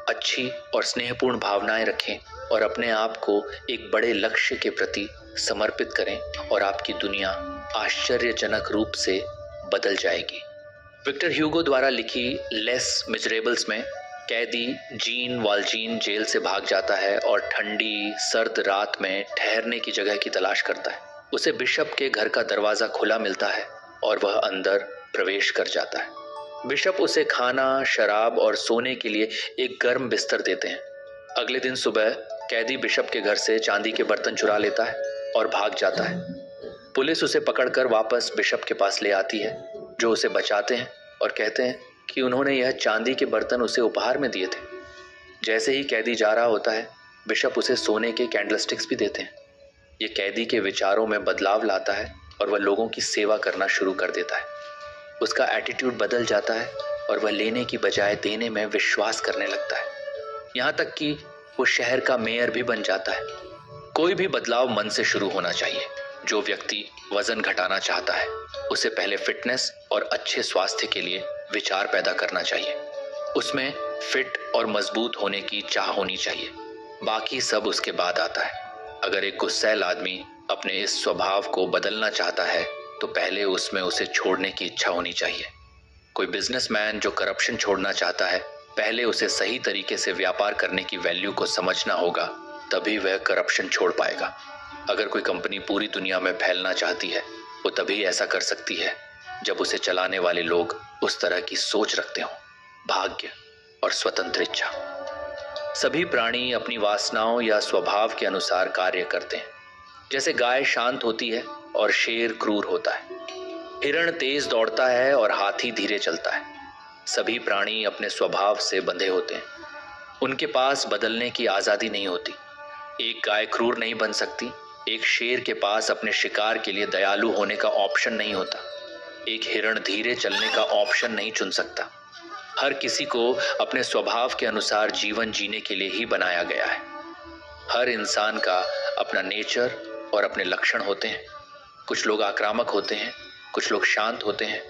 अच्छी और स्नेहपूर्ण भावनाएं रखें और अपने आप को एक बड़े लक्ष्य के प्रति समर्पित करें और आपकी दुनिया आश्चर्यजनक रूप से बदल जाएगी। विक्टर ह्यूगो द्वारा लिखी लेस मिजरेबल्स में कैदी जीन वाल्जीन जेल से भाग जाता है और ठंडी सर्द रात में ठहरने की जगह की तलाश करता है। उसे बिशप के घर का दरवाजा खुला मिलता है और वह अंदर प्रवेश कर जाता है। बिशप उसे खाना, शराब और सोने के लिए एक गर्म बिस्तर देते हैं। अगले दिन सुबह कैदी बिशप के घर से चांदी के बर्तन चुरा लेता है और भाग जाता है। पुलिस उसे पकड़कर वापस बिशप के पास ले आती है, जो उसे बचाते हैं और कहते हैं कि उन्होंने यह चांदी के बर्तन उसे उपहार में दिए थे। जैसे ही कैदी जा रहा होता है, बिशप उसे सोने के कैंडलस्टिक्स भी देते हैं। ये कैदी के विचारों में बदलाव लाता है और वह लोगों की सेवा करना शुरू कर देता है। उसका एटीट्यूड बदल जाता है और वह लेने की बजाय देने में विश्वास करने लगता है। यहाँ तक कि वो शहर का मेयर भी बन जाता है। कोई भी बदलाव मन से शुरू होना चाहिए। जो व्यक्ति वजन घटाना चाहता है उसे पहले फिटनेस और अच्छे स्वास्थ्य के लिए विचार पैदा करना चाहिए। उसमें फिट और मजबूत होने की चाह होनी चाहिए, बाकी सब उसके बाद आता है। अगर एक गुस्सैल आदमी अपने इस स्वभाव को बदलना चाहता है तो पहले उसमें उसे छोड़ने की इच्छा होनी चाहिए। कोई बिजनेसमैन जो करप्शन छोड़ना चाहता है, पहले उसे सही तरीके से व्यापार करने की वैल्यू को समझना होगा, तभी वह करप्शन छोड़ पाएगा। अगर कोई कंपनी पूरी दुनिया में फैलना चाहती है, वो तभी ऐसा कर सकती है जब उसे चलाने वाले लोग उस तरह की सोच रखते हों, भाग्य और स्वतंत्र इच्छा। सभी प्राणी अपनी वासनाओं या स्वभाव के अनुसार कार्य करते हैं। जैसे गाय शांत होती है और शेर क्रूर होता है, हिरण तेज दौड़ता है और हाथी धीरे चलता है। सभी प्राणी अपने स्वभाव से बंधे होते हैं, उनके पास बदलने की आजादी नहीं होती। एक गाय क्रूर नहीं बन सकती, एक शेर के पास अपने शिकार के लिए दयालु होने का ऑप्शन नहीं होता, एक हिरण धीरे चलने का ऑप्शन नहीं चुन सकता। हर किसी को अपने स्वभाव के अनुसार जीवन जीने के लिए ही बनाया गया है। हर इंसान का अपना नेचर और अपने लक्षण होते हैं। कुछ लोग आक्रामक होते हैं, कुछ लोग शांत होते हैं,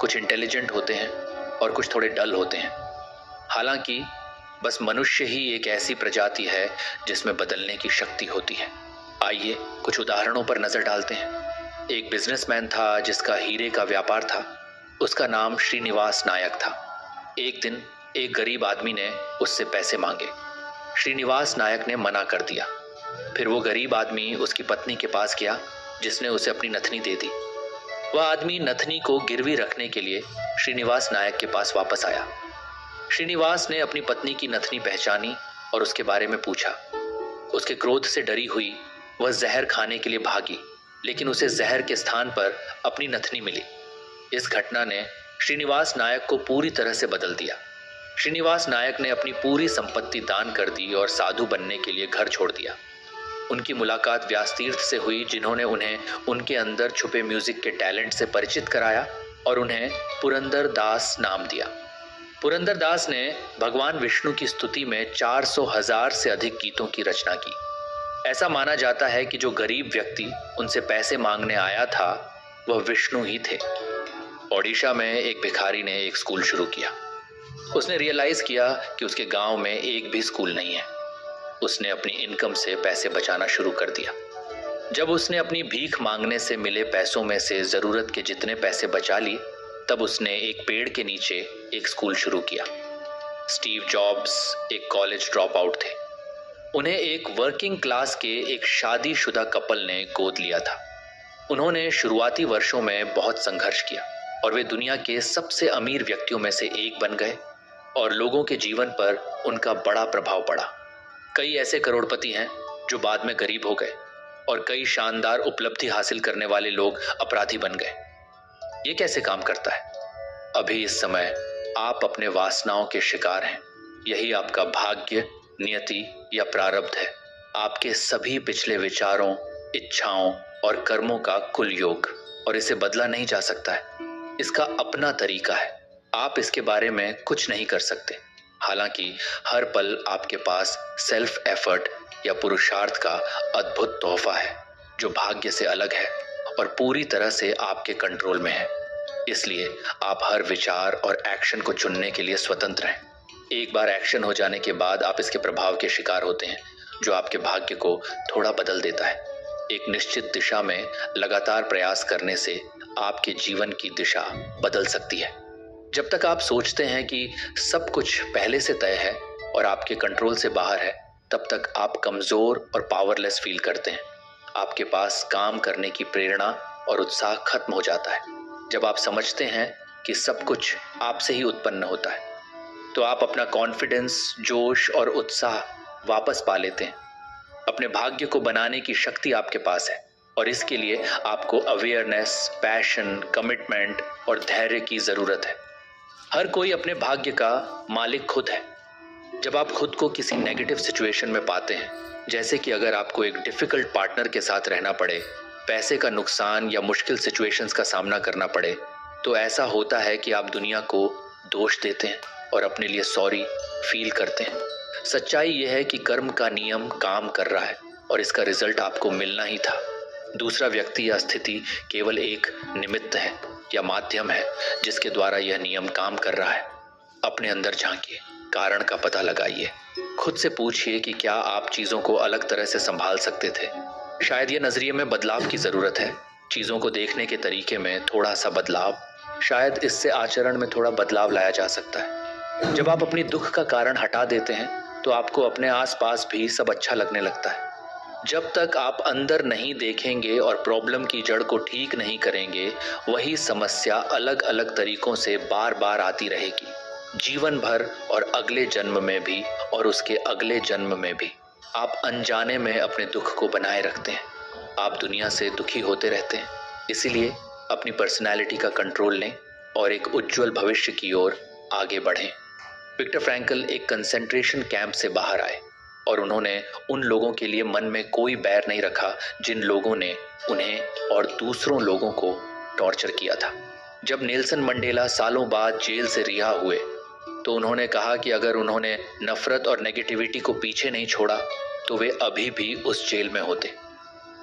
कुछ इंटेलिजेंट होते हैं और कुछ थोड़े डल होते हैं। हालांकि बस मनुष्य ही एक ऐसी प्रजाति है जिसमें बदलने की शक्ति होती है। आइए कुछ उदाहरणों पर नजर डालते हैं। एक बिजनेसमैन था जिसका हीरे का व्यापार था। उसका नाम श्रीनिवास नायक था। एक दिन एक गरीब आदमी ने उससे पैसे मांगे। श्रीनिवास नायक ने मना कर दिया। फिर वो गरीब आदमी उसकी पत्नी के पास गया, जिसने उसे अपनी नथनी दे दी। वह आदमी नथनी को गिरवी रखने के लिए श्रीनिवास नायक के पास वापस आया। श्रीनिवास ने अपनी पत्नी की नथनी पहचानी और उसके बारे में पूछा। उसके क्रोध से डरी हुई वह जहर खाने के लिए भागी, लेकिन उसे जहर के स्थान पर अपनी नथनी मिली। इस घटना ने श्रीनिवास नायक को पूरी तरह से बदल दिया। श्रीनिवास नायक ने अपनी पूरी संपत्ति दान कर दी और साधु बनने के लिए घर छोड़ दिया। उनकी मुलाकात व्यासतीर्थ से हुई, जिन्होंने उन्हें उनके अंदर छुपे म्यूजिक के टैलेंट से परिचित कराया और उन्हें पुरंदर दास नाम दिया। पुरंदर दास ने भगवान विष्णु की स्तुति में 400,000 से अधिक गीतों की रचना की। ऐसा माना जाता है कि जो गरीब व्यक्ति उनसे पैसे मांगने आया था वह विष्णु ही थे। ओडिशा में एक भिखारी ने एक स्कूल शुरू किया। उसने रियलाइज किया कि उसके गांव में एक भी स्कूल नहीं है। उसने अपनी इनकम से पैसे बचाना शुरू कर दिया। जब उसने अपनी भीख मांगने से मिले पैसों में से जरूरत के जितने पैसे बचा ली, तब उसने एक पेड़ के नीचे एक स्कूल शुरू किया। स्टीव जॉब्स एक कॉलेज ड्रॉप आउट थे। उन्हें एक वर्किंग क्लास के एक शादीशुदा कपल ने गोद लिया था। उन्होंने शुरुआती वर्षों में बहुत संघर्ष किया और वे दुनिया के सबसे अमीर व्यक्तियों में से एक बन गए और लोगों के जीवन पर उनका बड़ा प्रभाव पड़ा। कई ऐसे करोड़पति हैं जो बाद में गरीब हो गए और कई शानदार उपलब्धि हासिल करने वाले लोग अपराधी बन गए। ये कैसे काम करता है? अभी इस समय आप अपने वासनाओं के शिकार हैं। यही आपका भाग्य, नियति या प्रारब्ध है। आपके सभी पिछले विचारों, इच्छाओं और कर्मों का कुल योग, और इसे बदला नहीं जा सकता है। इसका अपना तरीका है। आप इसके बारे में कुछ नहीं कर सकते। हालांकि हर पल आपके पास सेल्फ एफर्ट या पुरुषार्थ का अद्भुत तोहफा है जो भाग्य से अलग है और पूरी तरह से आपके कंट्रोल में है। इसलिए आप हर विचार और एक्शन को चुनने के लिए स्वतंत्र हैं। एक बार एक्शन हो जाने के बाद आप इसके प्रभाव के शिकार होते हैं, जो आपके भाग्य को थोड़ा बदल देता है। एक निश्चित दिशा में लगातार प्रयास करने से आपके जीवन की दिशा बदल सकती है। जब तक आप सोचते हैं कि सब कुछ पहले से तय है और आपके कंट्रोल से बाहर है, तब तक आप कमजोर और पावरलेस फील करते हैं। आपके पास काम करने की प्रेरणा और उत्साह खत्म हो जाता है। जब आप समझते हैं कि सब कुछ आपसे ही उत्पन्न होता है, तो आप अपना कॉन्फिडेंस, जोश और उत्साह वापस पा लेते हैं। अपने भाग्य को बनाने की शक्ति आपके पास है और इसके लिए आपको अवेयरनेस, पैशन, कमिटमेंट और धैर्य की जरूरत है। हर कोई अपने भाग्य का मालिक खुद है। जब आप खुद को किसी नेगेटिव सिचुएशन में पाते हैं, जैसे कि अगर आपको एक डिफिकल्ट पार्टनर के साथ रहना पड़े, पैसे का नुकसान या मुश्किल सिचुएशंस का सामना करना पड़े, तो ऐसा होता है कि आप दुनिया को दोष देते हैं और अपने लिए सॉरी फील करते हैं। सच्चाई यह है कि कर्म का नियम काम कर रहा है और इसका रिजल्ट आपको मिलना ही था। दूसरा व्यक्ति या स्थिति केवल एक निमित्त है या माध्यम है जिसके द्वारा यह नियम काम कर रहा है। अपने अंदर झांकिए, कारण का पता लगाइए। खुद से पूछिए कि क्या आप चीजों को अलग तरह से संभाल सकते थे। शायद ये नजरिए में बदलाव की जरूरत है, चीजों को देखने के तरीके में थोड़ा सा बदलाव। शायद इससे आचरण में थोड़ा बदलाव लाया जा सकता है। जब आप अपनी दुख का कारण हटा देते हैं तो आपको अपने आसपास भी सब अच्छा लगने लगता है। जब तक आप अंदर नहीं देखेंगे और प्रॉब्लम की जड़ को ठीक नहीं करेंगे, वही समस्या अलग अलग तरीकों से बार बार आती रहेगी, जीवन भर और अगले जन्म में भी और उसके अगले जन्म में भी। आप अनजाने में अपने दुख को बनाए रखते हैं, आप दुनिया से दुखी होते रहते हैं। इसीलिए अपनी पर्सनैलिटी का कंट्रोल लें और एक उज्जवल भविष्य की ओर आगे बढ़ें। विक्टर फ्रैंकल एक कंसंट्रेशन कैंप से बाहर आए और उन्होंने उन लोगों के लिए मन में कोई बैर नहीं रखा जिन लोगों ने उन्हें और दूसरों लोगों को टॉर्चर किया था। जब नेल्सन मंडेला सालों बाद जेल से रिहा हुए तो उन्होंने कहा कि अगर उन्होंने नफरत और नेगेटिविटी को पीछे नहीं छोड़ा तो वे अभी भी उस जेल में होते।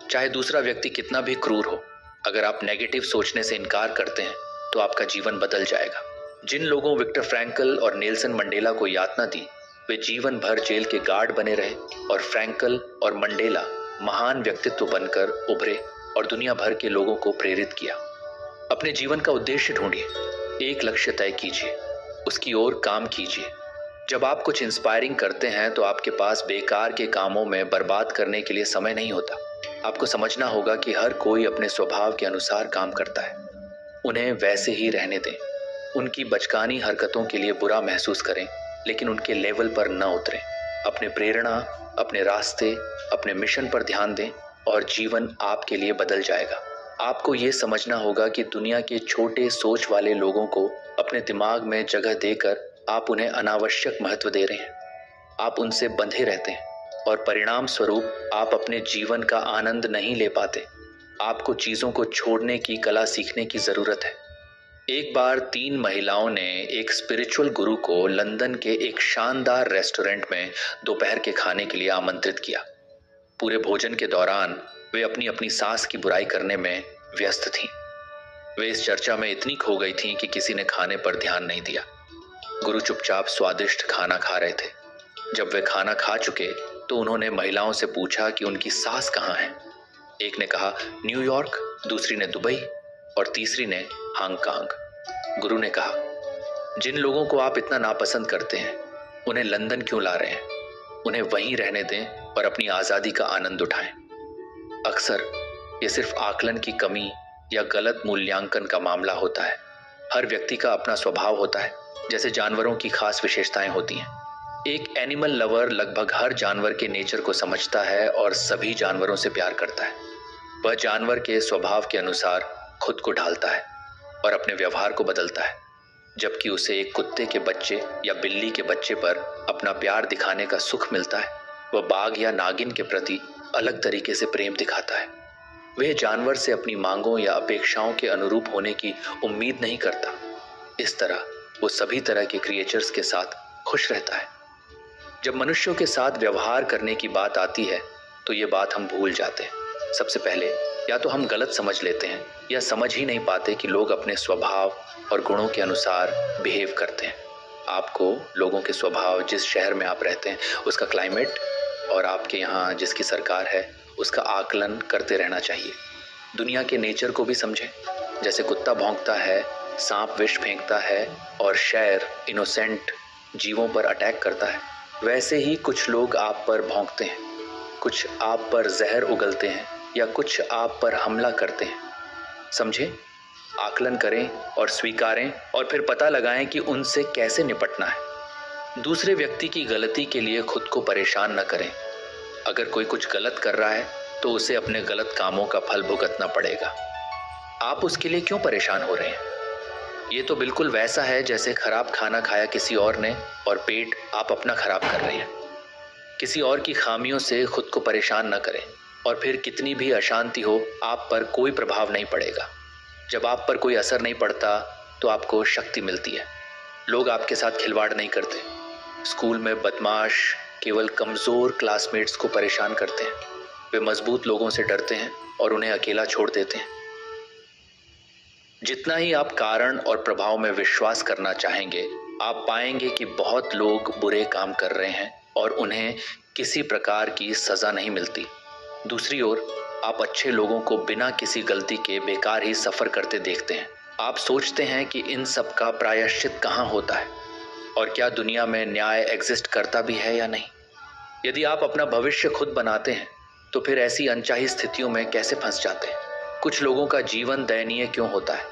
चाहे दूसरा व्यक्ति कितना भी क्रूर हो, अगर आप नेगेटिव सोचने से इनकार करते हैं तो आपका जीवन बदल जाएगा। जिन लोगों विक्टर फ्रैंकल और नेल्सन मंडेला को यातना दी, वे जीवन भर जेल के गार्ड बने रहे और फ्रैंकल और मंडेला महान व्यक्तित्व बनकर उभरे और दुनिया भर के लोगों को प्रेरित किया। अपने जीवन का उद्देश्य ढूंढिए, एक लक्ष्य तय कीजिए, उसकी ओर काम कीजिए। जब आप कुछ इंस्पायरिंग करते हैं तो आपके पास बेकार के कामों में बर्बाद करने के लिए समय नहीं होता। आपको समझना होगा कि हर कोई अपने स्वभाव के अनुसार काम करता है, उन्हें वैसे ही रहने दें। उनकी बचकानी हरकतों के लिए बुरा महसूस करें, लेकिन उनके लेवल पर न उतरें। अपने प्रेरणा, अपने रास्ते, अपने मिशन पर ध्यान दें और जीवन आपके लिए बदल जाएगा। आपको ये समझना होगा कि दुनिया के छोटे सोच वाले लोगों को अपने दिमाग में जगह देकर आप उन्हें अनावश्यक महत्व दे रहे हैं। आप उनसे बंधे रहते हैं और परिणाम स्वरूप आप अपने जीवन का आनंद नहीं ले पाते। आपको चीजों को छोड़ने की कला सीखने की जरूरत है। एक बार 3 महिलाओं ने एक स्पिरिचुअल गुरु को लंदन के एक शानदार रेस्टोरेंट में दोपहर के खाने के लिए आमंत्रित किया। पूरे भोजन के दौरान वे अपनी अपनी सास की बुराई करने में व्यस्त थीं। वे इस चर्चा में इतनी खो गई थीं कि किसी ने खाने पर ध्यान नहीं दिया। गुरु चुपचाप स्वादिष्ट खाना खा रहे थे। जब वे खाना खा चुके तो उन्होंने महिलाओं से पूछा कि उनकी सास कहाँ है। एक ने कहा न्यूयॉर्क, दूसरी ने दुबई और तीसरी ने हांगकांग। गुरु ने कहा, जिन लोगों को आप इतना नापसंद करते हैं उन्हें लंदन क्यों ला रहे हैं? उन्हें वहीं रहने दें और अपनी आजादी का आनंद उठाएं। अक्सर ये सिर्फ आकलन की कमी या गलत मूल्यांकन का मामला होता है। हर व्यक्ति का अपना स्वभाव होता है, जैसे जानवरों की खास विशेषताएं होती हैं। एक एनिमल लवर लगभग हर जानवर के नेचर को समझता है और सभी जानवरों से प्यार करता है। वह जानवर के स्वभाव के अनुसार खुद को ढालता है और अपने व्यवहार को बदलता है। जबकि उसे एक कुत्ते के बच्चे या बिल्ली के बच्चे पर अपना प्यार दिखाने का सुख मिलता है, वह बाघ या नागिन के प्रति अलग तरीके से प्रेम दिखाता है। वह जानवर से अपनी मांगों या अपेक्षाओं के अनुरूप होने की उम्मीद नहीं करता। इस तरह वो सभी तरह के क्रिएचर्स के साथ खुश रहता है। जब मनुष्यों के साथ व्यवहार करने की बात आती है तो ये बात हम भूल जाते हैं। सबसे पहले या तो हम गलत समझ लेते हैं या समझ ही नहीं पाते कि लोग अपने स्वभाव और गुणों के अनुसार बिहेव करते हैं। आपको लोगों के स्वभाव, जिस शहर में आप रहते हैं उसका क्लाइमेट और आपके यहाँ जिसकी सरकार है उसका आकलन करते रहना चाहिए। दुनिया के नेचर को भी समझें। जैसे कुत्ता भौंकता है, सांप विष फेंकता है और शेर इनोसेंट जीवों पर अटैक करता है, वैसे ही कुछ लोग आप पर भौंकते हैं, कुछ आप पर जहर उगलते हैं या कुछ आप पर हमला करते हैं। समझें, आकलन करें और स्वीकारें और फिर पता लगाएं कि उनसे कैसे निपटना है। दूसरे व्यक्ति की गलती के लिए खुद को परेशान न करें। अगर कोई कुछ गलत कर रहा है तो उसे अपने गलत कामों का फल भुगतना पड़ेगा। आप उसके लिए क्यों परेशान हो रहे हैं? ये तो बिल्कुल वैसा है जैसे खराब खाना खाया किसी और ने और पेट आप अपना खराब कर रहे हैं। किसी और की खामियों से खुद को परेशान न करें और फिर कितनी भी अशांति हो आप पर कोई प्रभाव नहीं पड़ेगा। जब आप पर कोई असर नहीं पड़ता तो आपको शक्ति मिलती है। लोग आपके साथ खिलवाड़ नहीं करते। स्कूल में बदमाश केवल कमज़ोर क्लासमेट्स को परेशान करते हैं। वे मजबूत लोगों से डरते हैं और उन्हें अकेला छोड़ देते हैं। जितना ही आप कारण और प्रभाव में विश्वास करना चाहेंगे आप पाएंगे कि बहुत लोग बुरे काम कर रहे हैं और उन्हें किसी प्रकार की सजा नहीं मिलती। दूसरी ओर आप अच्छे लोगों को बिना किसी गलती के बेकार ही सफर करते देखते हैं। आप सोचते हैं कि इन सब का प्रायश्चित कहाँ होता है और क्या दुनिया में न्याय एग्जिस्ट करता भी है या नहीं। यदि आप अपना भविष्य खुद बनाते हैं तो फिर ऐसी अनचाही स्थितियों में कैसे फंस जाते हैं। कुछ लोगों का जीवन दयनीय क्यों होता है,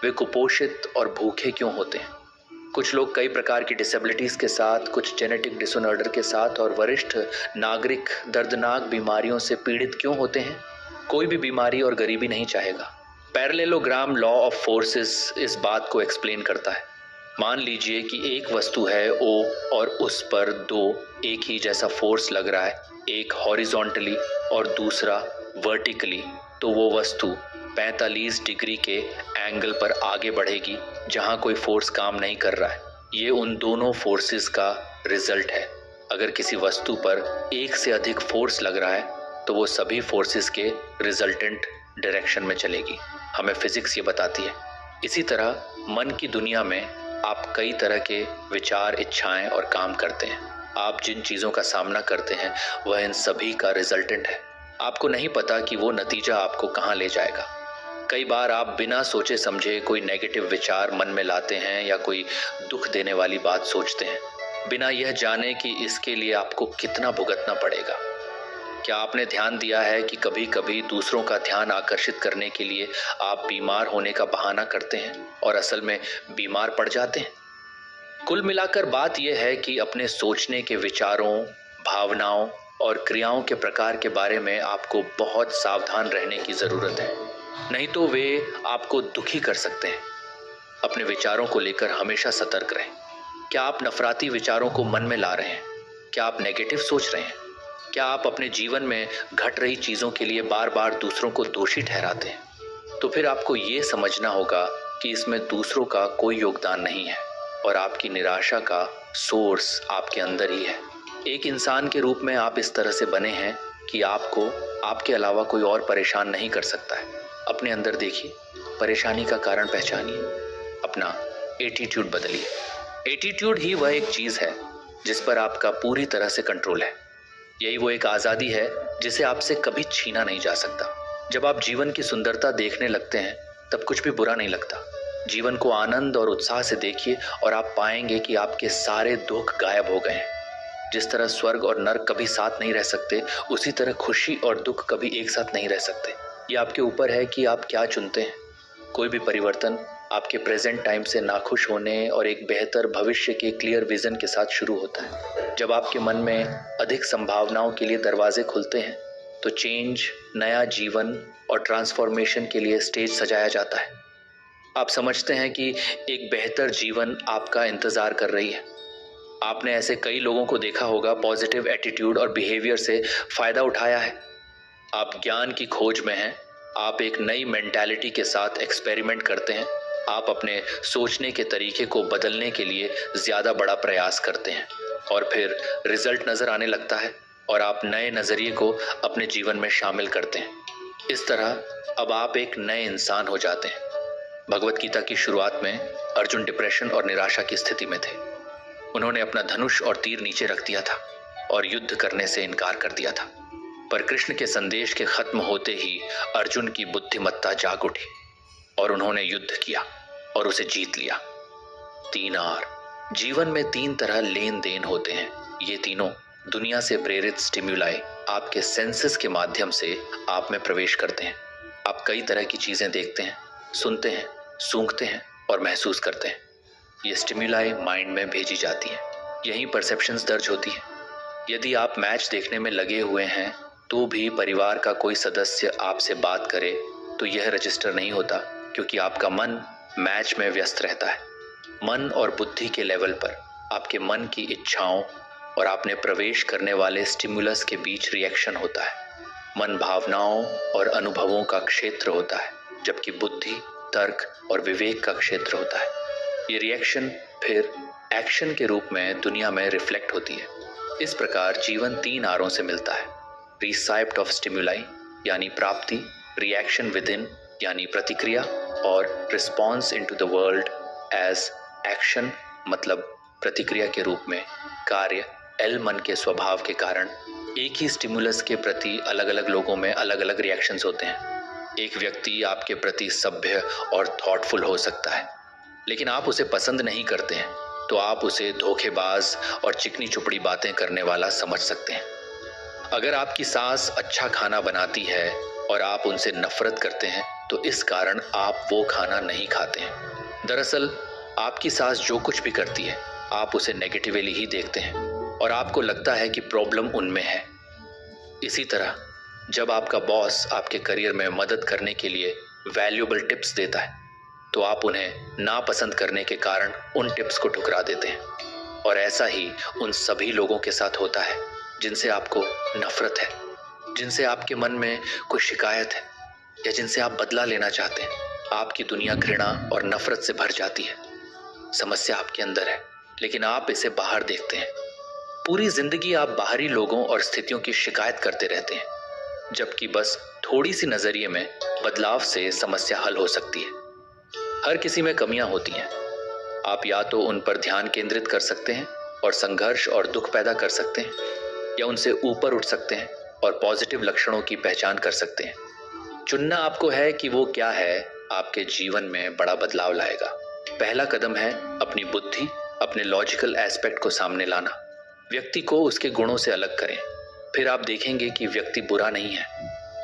वे कुपोषित और भूखे क्यों होते हैं। कुछ लोग कई प्रकार की डिसेबिलिटीज के साथ, कुछ जेनेटिक डिसऑर्डर के साथ और वरिष्ठ नागरिक दर्दनाक बीमारियों से पीड़ित क्यों होते हैं। कोई भी बीमारी और गरीबी नहीं चाहेगा। पैरेललोग्राम लॉ ऑफ फोर्सेस इस बात को एक्सप्लेन करता है। मान लीजिए कि एक वस्तु है O और उस पर दो एक ही जैसा फोर्स लग रहा है, एक हॉरिजॉन्टली और दूसरा वर्टिकली, तो वो वस्तु 45 डिग्री के एंगल पर आगे बढ़ेगी जहां कोई फोर्स काम नहीं कर रहा है। ये उन दोनों फोर्सेस का रिजल्ट है। अगर किसी वस्तु पर एक से अधिक फोर्स लग रहा है तो वो सभी फोर्सेस के रिजल्टेंट डायरेक्शन में चलेगी। हमें फिजिक्स ये बताती है। इसी तरह मन की दुनिया में आप कई तरह के विचार, इच्छाएं और काम करते हैं। आप जिन चीज़ों का सामना करते हैं वह इन सभी का रिजल्टेंट है। आपको नहीं पता कि वो नतीजा आपको कहाँ ले जाएगा। कई बार आप बिना सोचे समझे कोई नेगेटिव विचार मन में लाते हैं या कोई दुख देने वाली बात सोचते हैं, बिना यह जाने कि इसके लिए आपको कितना भुगतना पड़ेगा। क्या आपने ध्यान दिया है कि कभी कभी दूसरों का ध्यान आकर्षित करने के लिए आप बीमार होने का बहाना करते हैं और असल में बीमार पड़ जाते हैं। कुल मिलाकर बात यह है कि अपने सोचने के विचारों, भावनाओं और क्रियाओं के प्रकार के बारे में आपको बहुत सावधान रहने की जरूरत है, नहीं तो वे आपको दुखी कर सकते हैं। अपने विचारों को लेकर हमेशा सतर्क रहें। क्या आप नफरती विचारों को मन में ला रहे हैं? क्या आप नेगेटिव सोच रहे हैं? क्या आप अपने जीवन में घट रही चीजों के लिए बार बार दूसरों को दोषी ठहराते हैं? तो फिर आपको ये समझना होगा कि इसमें दूसरों का कोई योगदान नहीं है और आपकी निराशा का सोर्स आपके अंदर ही है। एक इंसान के रूप में आप इस तरह से बने हैं कि आपको आपके अलावा कोई और परेशान नहीं कर सकता है। अपने अंदर देखिए, परेशानी का कारण पहचानिए, अपना एटीट्यूड बदलिए। एटीट्यूड ही वह एक चीज है जिस पर आपका पूरी तरह से कंट्रोल है। यही वो एक आज़ादी है जिसे आपसे कभी छीना नहीं जा सकता। जब आप जीवन की सुंदरता देखने लगते हैं तब कुछ भी बुरा नहीं लगता। जीवन को आनंद और उत्साह से देखिए और आप पाएंगे कि आपके सारे दुख गायब हो गए हैं। जिस तरह स्वर्ग और नर्क कभी साथ नहीं रह सकते, उसी तरह खुशी और दुख कभी एक साथ नहीं रह सकते। ये आपके ऊपर है कि आप क्या चुनते हैं। कोई भी परिवर्तन आपके प्रेजेंट टाइम से नाखुश होने और एक बेहतर भविष्य के क्लियर विजन के साथ शुरू होता है। जब आपके मन में अधिक संभावनाओं के लिए दरवाजे खुलते हैं तो चेंज, नया जीवन और ट्रांसफॉर्मेशन के लिए स्टेज सजाया जाता है। आप समझते हैं कि एक बेहतर जीवन आपका इंतजार कर रही है। आपने ऐसे कई लोगों को देखा होगा पॉजिटिव एटीट्यूड और बिहेवियर से फायदा उठाया है। आप ज्ञान की खोज में हैं। आप एक नई मेंटालिटी के साथ एक्सपेरिमेंट करते हैं। आप अपने सोचने के तरीके को बदलने के लिए ज़्यादा बड़ा प्रयास करते हैं और फिर रिजल्ट नज़र आने लगता है और आप नए नज़रिए को अपने जीवन में शामिल करते हैं। इस तरह अब आप एक नए इंसान हो जाते हैं। भगवत गीता की शुरुआत में अर्जुन डिप्रेशन और निराशा की स्थिति में थे। उन्होंने अपना धनुष और तीर नीचे रख दिया था और युद्ध करने से इनकार कर दिया था। पर कृष्ण के संदेश के खत्म होते ही अर्जुन की बुद्धिमत्ता जाग उठी और उन्होंने युद्ध किया और उसे जीत लिया। 3 आर। जीवन में 3 तरह लेन देन होते हैं। ये तीनों दुनिया से प्रेरित स्टिम्युलाई आपके सेंसेस के माध्यम से आप में प्रवेश करते हैं। आप कई तरह की चीजें देखते हैं, सुनते हैं, सूंघते हैं और महसूस करते हैं। ये स्टिम्युलाई माइंड में भेजी जाती है। यही परसेप्शंस दर्ज होती है। यदि आप मैच देखने में लगे हुए हैं तो भी परिवार का कोई सदस्य आपसे बात करे तो यह रजिस्टर नहीं होता, क्योंकि आपका मन मैच में व्यस्त रहता है। मन और बुद्धि के लेवल पर आपके मन की इच्छाओं और आपने प्रवेश करने वाले स्टिमुलस के बीच रिएक्शन होता है। मन भावनाओं और अनुभवों का क्षेत्र होता है, जबकि बुद्धि तर्क और विवेक का क्षेत्र होता है। ये रिएक्शन फिर एक्शन के रूप में दुनिया में रिफ्लेक्ट होती है। इस प्रकार जीवन 3 आरों से मिलता है। रिसाइप्ट ऑफ स्टिमुलाई यानी प्राप्ति, रिएक्शन विद इन यानी प्रतिक्रिया और response into the world as action मतलब प्रतिक्रिया के रूप में कार्य एल मन के स्वभाव के कारण एक ही स्टिमुलस के प्रति अलग अलग लोगों में अलग अलग रिएक्शंस होते हैं। एक व्यक्ति आपके प्रति सभ्य और थॉटफुल हो सकता है, लेकिन आप उसे पसंद नहीं करते हैं तो आप उसे धोखेबाज और चिकनी चुपड़ी बातें करने वाला समझ सकते हैं। अगर आपकी सास अच्छा खाना बनाती है और आप उनसे नफरत करते हैं तो इस कारण आप वो खाना नहीं खाते हैं। दरअसल आपकी सास जो कुछ भी करती है आप उसे नेगेटिवली ही देखते हैं और आपको लगता है कि प्रॉब्लम उनमें है। इसी तरह जब आपका बॉस आपके करियर में मदद करने के लिए वैल्यूएबल टिप्स देता है तो आप उन्हें नापसंद करने के कारण उन टिप्स को ठुकरा देते हैं। और ऐसा ही उन सभी लोगों के साथ होता है जिनसे आपको नफरत है, जिनसे आपके मन में कोई शिकायत है या जिनसे आप बदला लेना चाहते हैं। आपकी दुनिया घृणा और नफरत से भर जाती है। समस्या आपके अंदर है लेकिन आप इसे बाहर देखते हैं। पूरी जिंदगी आप बाहरी लोगों और स्थितियों की शिकायत करते रहते हैं, जबकि बस थोड़ी सी नजरिए में बदलाव से समस्या हल हो सकती है। हर किसी में कमियां होती हैं। आप या तो उन पर ध्यान केंद्रित कर सकते हैं और संघर्ष और दुख पैदा कर सकते हैं, या उनसे ऊपर उठ सकते हैं और पॉजिटिव लक्षणों की पहचान कर सकते हैं। चुनना आपको है कि वो क्या है आपके जीवन में बड़ा बदलाव लाएगा। पहला कदम है अपनी बुद्धि, अपने लॉजिकल एस्पेक्ट को सामने लाना। व्यक्ति को उसके गुणों से अलग करें। फिर आप देखेंगे कि व्यक्ति बुरा नहीं है,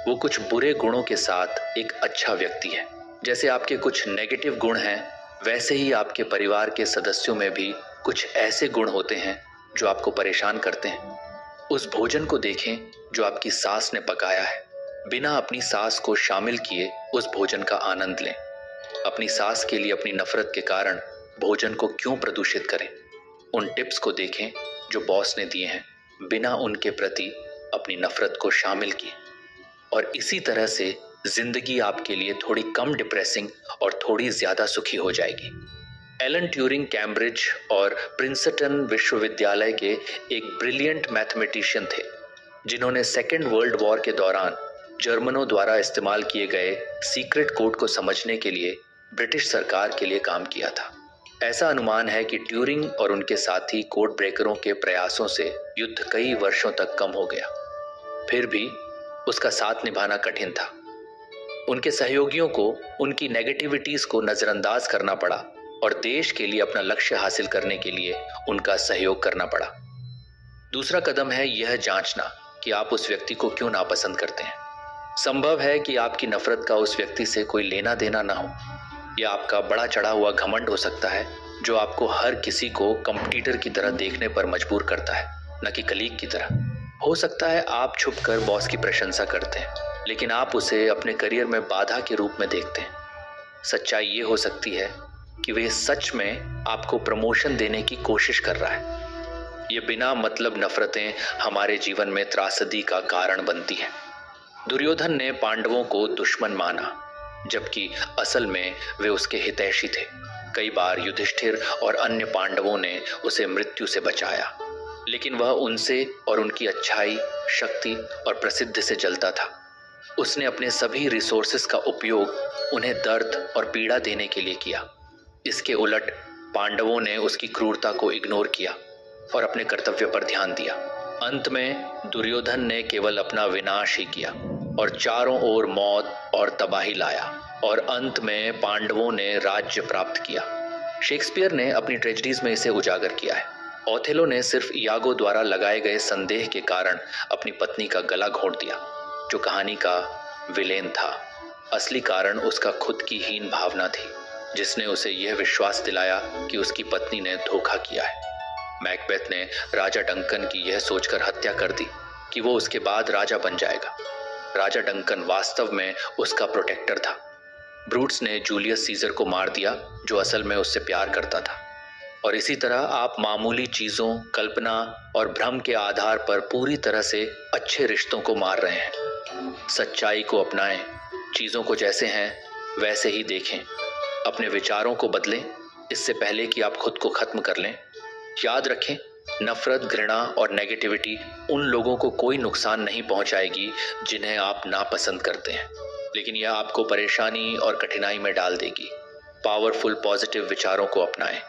वो कुछ बुरे गुणों के साथ एक अच्छा व्यक्ति है। जैसे आपके कुछ नेगेटिव गुण हैं, वैसे ही आपके परिवार के सदस्यों में भी कुछ ऐसे गुण होते हैं जो आपको परेशान करते हैं। उस भोजन को देखें जो आपकी सास ने पकाया है। बिना अपनी सास को शामिल किए उस भोजन का आनंद लें। अपनी सास के लिए अपनी नफरत के कारण भोजन को क्यों प्रदूषित करें। उन टिप्स को देखें जो बॉस ने दिए हैं, बिना उनके प्रति अपनी नफरत को शामिल किए। और इसी तरह से जिंदगी आपके लिए थोड़ी कम डिप्रेसिंग और थोड़ी ज्यादा सुखी हो जाएगी। एलन ट्यूरिंग कैम्ब्रिज और प्रिंसटन विश्वविद्यालय के एक ब्रिलियंट मैथमेटिशियन थे, जिन्होंने सेकेंड वर्ल्ड वॉर के दौरान जर्मनों द्वारा इस्तेमाल किए गए सीक्रेट कोड को समझने के लिए ब्रिटिश सरकार के लिए काम किया था। ऐसा अनुमान है कि ट्यूरिंग और उनके साथी कोड ब्रेकरों के प्रयासों से युद्ध कई वर्षों तक कम हो गया। फिर भी उसका साथ निभाना कठिन था। उनके सहयोगियों को उनकी नेगेटिविटीज को नजरअंदाज करना पड़ा और देश के लिए अपना लक्ष्य हासिल करने के लिए उनका सहयोग करना पड़ा। दूसरा कदम है यह जांचना कि आप उस व्यक्ति को क्यों नापसंद करते हैं। संभव है कि आपकी नफरत का उस व्यक्ति से कोई लेना देना ना हो, या आपका बड़ा चढ़ा हुआ घमंड हो सकता है जो आपको हर किसी को कंपटीटर की तरह देखने पर मजबूर करता है, न कि कलीग की तरह। हो सकता है आप छुपकर बॉस की प्रशंसा करते हैं, लेकिन आप उसे अपने करियर में बाधा के रूप में देखते हैं। सच्चाई ये हो सकती है कि वह सच में आपको प्रमोशन देने की कोशिश कर रहा है। ये बिना मतलब नफरतें हमारे जीवन में त्रासदी का कारण बनती हैं। दुर्योधन ने पांडवों को दुश्मन माना, जबकि असल में वे उसके हितैषी थे। कई बार युधिष्ठिर और अन्य पांडवों ने उसे मृत्यु से बचाया, लेकिन वह उनसे और उनकी अच्छाई, शक्ति और प्रसिद्धि से जलता था। उसने अपने सभी रिसोर्सेस का उपयोग उन्हें दर्द और पीड़ा देने के लिए किया। इसके उलट पांडवों ने उसकी क्रूरता को इग्नोर किया और अपने कर्तव्य पर ध्यान दिया। अंत में दुर्योधन ने केवल अपना विनाश ही किया और चारों ओर मौत और तबाही लाया, और अंत में पांडवों ने राज्य प्राप्त किया। शेक्सपियर ने अपनी ट्रेजेडीज में इसे उजागर किया है। ओथेलो ने सिर्फ यागो द्वारा लगाए गए संदेह के कारण अपनी पत्नी का गला घोंट दिया, जो कहानी का विलेन था। असली कारण उसका खुद की हीन भावना थी, जिसने उसे यह विश्वास दिलाया कि उसकी पत्नी ने धोखा किया है। मैकबेथ ने राजा डंकन की यह सोचकर हत्या कर दी कि वो उसके बाद राजा बन जाएगा। राजा डंकन वास्तव में उसका प्रोटेक्टर था। ब्रूट्स ने जूलियस सीजर को मार दिया, जो असल में उससे प्यार करता था। और इसी तरह आप मामूली चीजों, कल्पना और भ्रम के आधार पर पूरी तरह से अच्छे रिश्तों को मार रहे हैं। सच्चाई को अपनाएं, चीजों को जैसे हैं वैसे ही देखें, अपने विचारों को बदलें इससे पहले कि आप खुद को खत्म कर लें। याद रखें, नफरत, घृणा और नेगेटिविटी उन लोगों को कोई नुकसान नहीं पहुंचाएगी जिन्हें आप नापसंद करते हैं, लेकिन यह आपको परेशानी और कठिनाई में डाल देगी। पावरफुल पॉजिटिव विचारों को अपनाएं,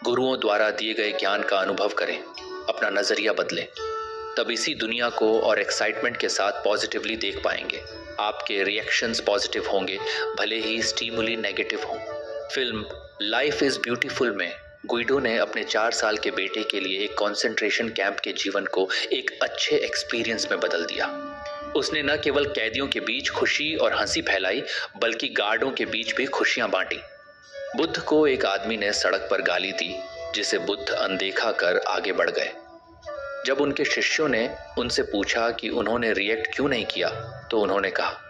गुरुओं द्वारा दिए गए ज्ञान का अनुभव करें, अपना नजरिया बदलें। तब इसी दुनिया को और एक्साइटमेंट के साथ पॉजिटिवली देख पाएंगे। आपके रिएक्शंस पॉजिटिव होंगे, भले ही स्टिमुली नेगेटिव हों। फिल्म लाइफ इज ब्यूटीफुल में गुइडो ने अपने 4 साल के बेटे के लिए एक कंसंट्रेशन कैंप के जीवन को एक अच्छे एक्सपीरियंस में बदल दिया। उसने न केवल कैदियों के बीच खुशी और हंसी फैलाई, बल्कि गार्डों के बीच भी खुशियां बांटी। बुद्ध को एक आदमी ने सड़क पर गाली दी, जिसे बुद्ध अनदेखा कर आगे बढ़ गए। जब उनके शिष्यों ने उनसे पूछा कि उन्होंने रिएक्ट क्यों नहीं किया, तो उन्होंने कहा,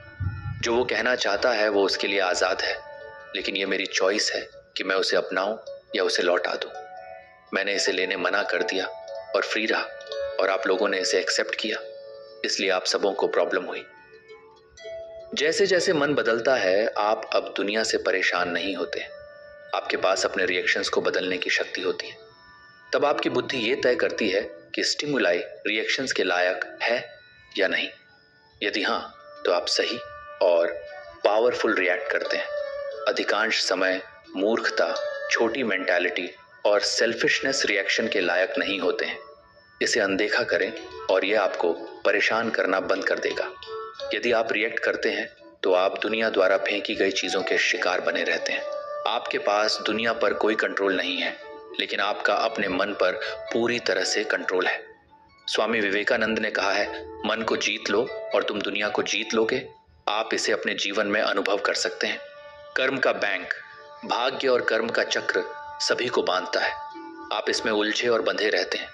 जो वो कहना चाहता है वो उसके लिए आज़ाद है, लेकिन ये मेरी चॉइस है कि मैं उसे अपनाऊं या उसे लौटा दूं। मैंने इसे लेने मना कर दिया और फ्री रहा, और आप लोगों ने इसे एक्सेप्ट किया, इसलिए आप सबों को प्रॉब्लम हुई। जैसे जैसे मन बदलता है, आप अब दुनिया से परेशान नहीं होते। आपके पास अपने रिएक्शंस को बदलने की शक्ति होती है। तब आपकी बुद्धि ये तय करती है कि स्टिमुलाई रिएक्शंस के लायक है या नहीं। यदि हाँ, तो आप सही और पावरफुल रिएक्ट करते हैं। अधिकांश समय मूर्खता, छोटी मेंटालिटी और सेल्फिशनेस रिएक्शन के लायक नहीं होते हैं। इसे अनदेखा करें और यह आपको परेशान करना बंद कर देगा। यदि आप रिएक्ट करते हैं तो आप दुनिया द्वारा फेंकी गई चीज़ों के शिकार बने रहते हैं। आपके पास दुनिया पर कोई कंट्रोल नहीं है, लेकिन आपका अपने मन पर पूरी तरह से कंट्रोल है। स्वामी विवेकानंद ने कहा है, मन को जीत लो और तुम दुनिया को जीत लोगे। आप इसे अपने जीवन में अनुभव कर सकते हैं। कर्म का बैंक, भाग्य और कर्म का चक्र सभी को बांधता है। आप इसमें उलझे और बंधे रहते हैं।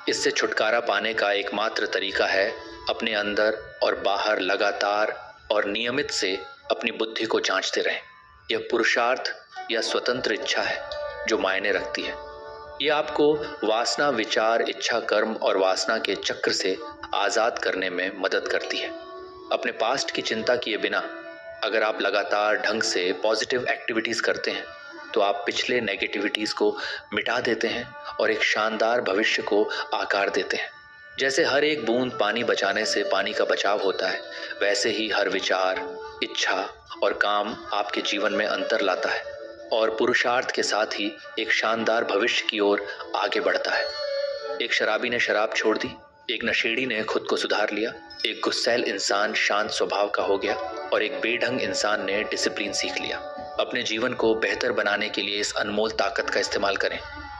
इससे छुटकारा पाने का एकमात्र तरीका है अपने अंदर और बाहर लगातार और नियमित से अपनी बुद्धि को जांचते रहें। यह पुरुषार्थ या स्वतंत्र इच्छा है जो मायने रखती है। यह आपको वासना, विचार, इच्छा, कर्म और वासना के चक्र से आज़ाद करने में मदद करती है। अपने पास्ट की चिंता किए बिना अगर आप लगातार ढंग से पॉजिटिव एक्टिविटीज़ करते हैं तो आप पिछले नेगेटिविटीज़ को मिटा देते हैं और एक शानदार भविष्य को आकार देते हैं। जैसे हर एक बूंद पानी बचाने से पानी का बचाव होता है, वैसे ही हर विचार, इच्छा और काम आपके जीवन में अंतर लाता है और पुरुषार्थ के साथ ही एक शानदार भविष्य की ओर आगे बढ़ता है। एक शराबी ने शराब छोड़ दी, एक नशेड़ी ने खुद को सुधार लिया, एक गुस्सैल इंसान शांत स्वभाव का हो गया और एक बेढंग इंसान ने डिसिप्लिन सीख लिया। अपने जीवन को बेहतर बनाने के लिए इस अनमोल ताकत का इस्तेमाल करें।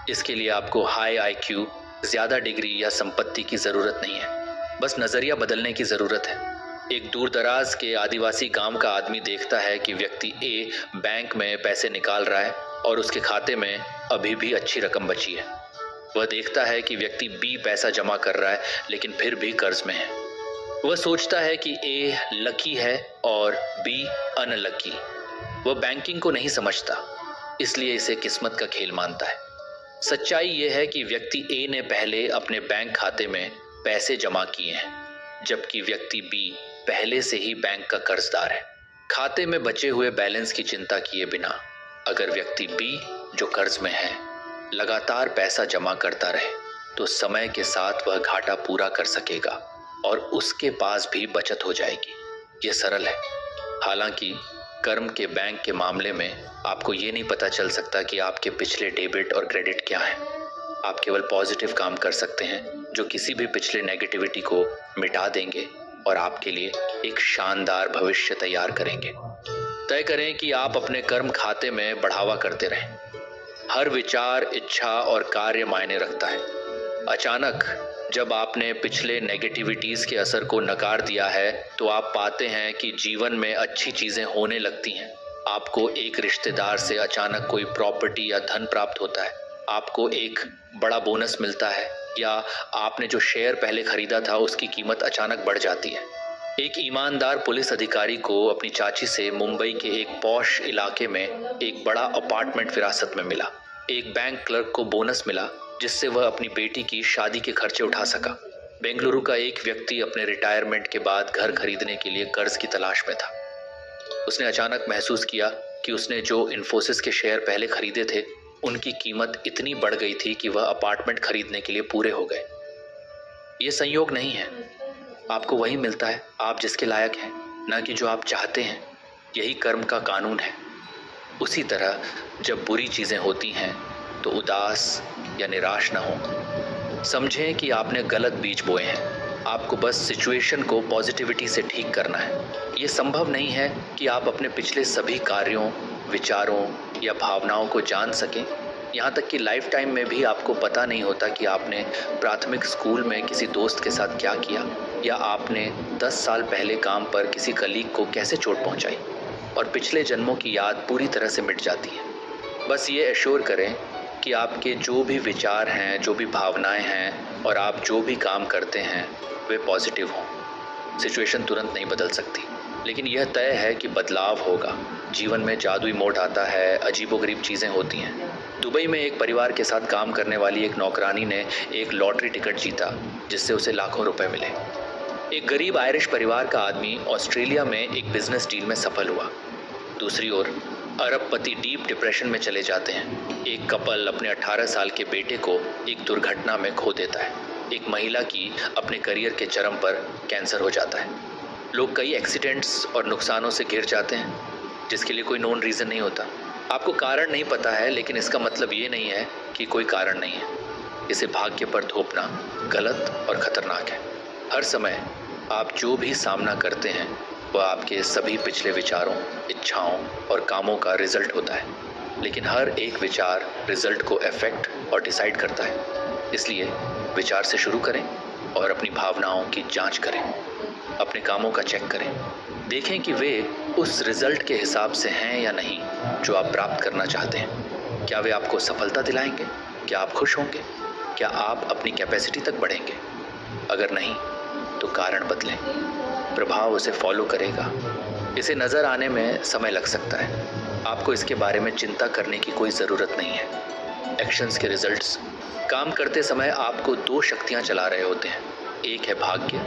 इसके लिए आपको हाई IQ, ज़्यादा डिग्री या संपत्ति की ज़रूरत नहीं है, बस नज़रिया बदलने की ज़रूरत है। एक दूर दराज के आदिवासी गांव का आदमी देखता है कि व्यक्ति A बैंक में पैसे निकाल रहा है और उसके खाते में अभी भी अच्छी रकम बची है। वह देखता है कि व्यक्ति B पैसा जमा कर रहा है लेकिन फिर भी कर्ज में है। वह सोचता है कि A लकी है और B अनलकी। वह बैंकिंग को नहीं समझता, इसलिए इसे किस्मत का खेल मानता है। सच्चाई यह है कि व्यक्ति A ने पहले अपने बैंक खाते में पैसे जमा किए हैं, जबकि व्यक्ति B पहले से ही बैंक का कर्जदार है। खाते में बचे हुए बैलेंस की चिंता किए बिना अगर व्यक्ति B जो कर्ज में है लगातार पैसा जमा करता रहे तो समय के साथ वह घाटा पूरा कर सकेगा और उसके पास भी बचत हो जाएगी। यह सरल है। हालांकि कर्म के बैंक के मामले में आपको ये नहीं पता चल सकता कि आपके पिछले डेबिट और क्रेडिट क्या है। आप केवल पॉजिटिव काम कर सकते हैं जो किसी भी पिछले नेगेटिविटी को मिटा देंगे और आपके लिए एक शानदार भविष्य तैयार करेंगे। तय करें कि आप अपने कर्म खाते में बढ़ावा करते रहें। हर विचार, इच्छा और कार्य मायने रखता है। अचानक जब आपने पिछले नेगेटिविटीज़ के असर को नकार दिया है तो आप पाते हैं कि जीवन में अच्छी चीज़ें होने लगती हैं। आपको एक रिश्तेदार से अचानक कोई प्रॉपर्टी या धन प्राप्त होता है, आपको एक बड़ा बोनस मिलता है, या आपने जो शेयर पहले खरीदा था उसकी कीमत अचानक बढ़ जाती है। एक ईमानदार पुलिस अधिकारी को अपनी चाची से मुंबई के एक पॉश इलाके में एक बड़ा अपार्टमेंट विरासत में मिला। एक बैंक क्लर्क को बोनस मिला जिससे वह अपनी बेटी की शादी के खर्चे उठा सका। बेंगलुरु का एक व्यक्ति अपने रिटायरमेंट के बाद घर खरीदने के लिए कर्ज की तलाश में था। उसने अचानक महसूस किया कि उसने जो इन्फोसिस के शेयर पहले खरीदे थे उनकी कीमत इतनी बढ़ गई थी कि वह अपार्टमेंट खरीदने के लिए पूरे हो गए। ये संयोग नहीं है, आपको वही मिलता है आप जिसके लायक हैं, न कि जो आप चाहते हैं। यही कर्म का कानून है। उसी तरह जब बुरी चीज़ें होती हैं तो उदास या निराश ना हो। समझें कि आपने गलत बीज बोए हैं। आपको बस सिचुएशन को पॉजिटिविटी से ठीक करना है। ये संभव नहीं है कि आप अपने पिछले सभी कार्यों, विचारों या भावनाओं को जान सकें। यहाँ तक कि लाइफ टाइम में भी आपको पता नहीं होता कि आपने प्राथमिक स्कूल में किसी दोस्त के साथ क्या किया, या आपने 10 साल पहले काम पर किसी कलीग को कैसे चोट पहुंचाई, और पिछले जन्मों की याद पूरी तरह से मिट जाती है। बस ये एश्योर करें कि आपके जो भी विचार हैं, जो भी भावनाएं हैं और आप जो भी काम करते हैं वे पॉजिटिव हों। सिचुएशन तुरंत नहीं बदल सकती, लेकिन यह तय है कि बदलाव होगा। जीवन में जादुई मोड़ आता है, अजीबोगरीब चीज़ें होती हैं। दुबई में एक परिवार के साथ काम करने वाली एक नौकरानी ने एक लॉटरी टिकट जीता, जिससे उसे लाखों रुपए मिले। एक गरीब आयरिश परिवार का आदमी ऑस्ट्रेलिया में एक बिजनेस डील में सफल हुआ। दूसरी ओर अरबपति डीप डिप्रेशन में चले जाते हैं। एक कपल अपने 18 साल के बेटे को एक दुर्घटना में खो देता है। एक महिला की अपने करियर के चरम पर कैंसर हो जाता है। लोग कई एक्सीडेंट्स और नुकसानों से घिर जाते हैं, जिसके लिए कोई नोन रीज़न नहीं होता। आपको कारण नहीं पता है, लेकिन इसका मतलब ये नहीं है कि कोई कारण नहीं है। इसे भाग्य पर थोपना गलत और ख़तरनाक है। हर समय आप जो भी सामना करते हैं वह आपके सभी पिछले विचारों, इच्छाओं और कामों का रिजल्ट होता है। लेकिन हर एक विचार रिजल्ट को अफेक्ट और डिसाइड करता है। इसलिए विचार से शुरू करें और अपनी भावनाओं की जांच करें। अपने कामों का चेक करें। देखें कि वे उस रिजल्ट के हिसाब से हैं या नहीं जो आप प्राप्त करना चाहते हैं। क्या वे आपको सफलता दिलाएंगे? क्या आप खुश होंगे? क्या आप अपनी कैपेसिटी तक बढ़ेंगे? अगर नहीं तो कारण बदलें। प्रभाव उसे फॉलो करेगा। इसे नज़र आने में समय लग सकता है। आपको इसके बारे में चिंता करने की कोई ज़रूरत नहीं है। एक्शंस के रिजल्ट्स। काम करते समय आपको 2 शक्तियाँ चला रहे होते हैं। एक है भाग्य,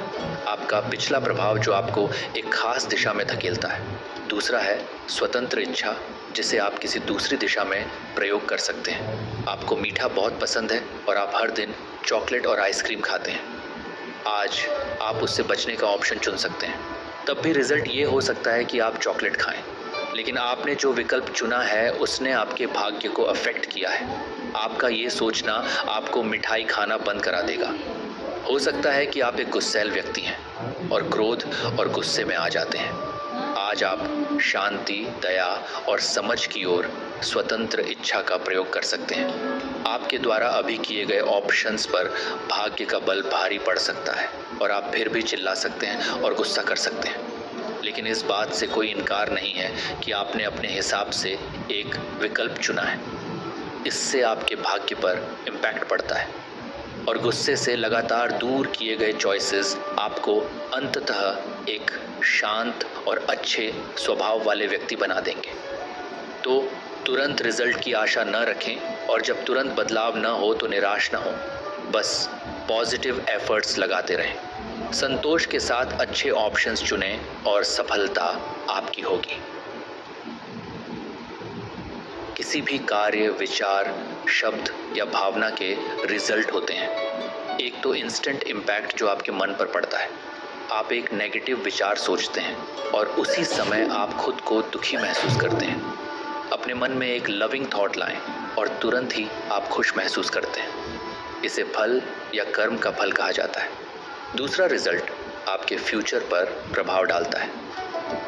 आपका पिछला प्रभाव जो आपको एक खास दिशा में धकेलता है। दूसरा है स्वतंत्र इच्छा, जिसे आप किसी दूसरी दिशा में प्रयोग कर सकते हैं। आपको मीठा बहुत पसंद है और आप हर दिन चॉकलेट और आइसक्रीम खाते हैं। आज आप उससे बचने का ऑप्शन चुन सकते हैं। तब भी रिजल्ट ये हो सकता है कि आप चॉकलेट खाएं, लेकिन आपने जो विकल्प चुना है उसने आपके भाग्य को अफेक्ट किया है। आपका ये सोचना आपको मिठाई खाना बंद करा देगा। हो सकता है कि आप एक गुस्सैल व्यक्ति हैं और क्रोध और गुस्से में आ जाते हैं। आज आप शांति, दया और समझ की ओर स्वतंत्र इच्छा का प्रयोग कर सकते हैं। आपके द्वारा अभी किए गए ऑप्शंस पर भाग्य का बल भारी पड़ सकता है और आप फिर भी चिल्ला सकते हैं और गुस्सा कर सकते हैं। लेकिन इस बात से कोई इनकार नहीं है कि आपने अपने हिसाब से एक विकल्प चुना है। इससे आपके भाग्य पर इम्पैक्ट पड़ता है और गुस्से से लगातार दूर किए गए चॉइसेस आपको अंततः एक शांत और अच्छे स्वभाव वाले व्यक्ति बना देंगे। तो तुरंत रिजल्ट की आशा न रखें और जब तुरंत बदलाव न हो तो निराश न हो। बस पॉजिटिव एफर्ट्स लगाते रहें। संतोष के साथ अच्छे ऑप्शंस चुनें और सफलता आपकी होगी। किसी भी कार्य, विचार, शब्द या भावना के रिजल्ट होते हैं। एक तो इंस्टेंट इम्पैक्ट जो आपके मन पर पड़ता है। आप एक नेगेटिव विचार सोचते हैं और उसी समय आप खुद को दुखी महसूस करते हैं। अपने मन में एक लविंग थॉट लाएं और तुरंत ही आप खुश महसूस करते हैं। इसे फल या कर्म का फल कहा जाता है। दूसरा रिजल्ट आपके फ्यूचर पर प्रभाव डालता है।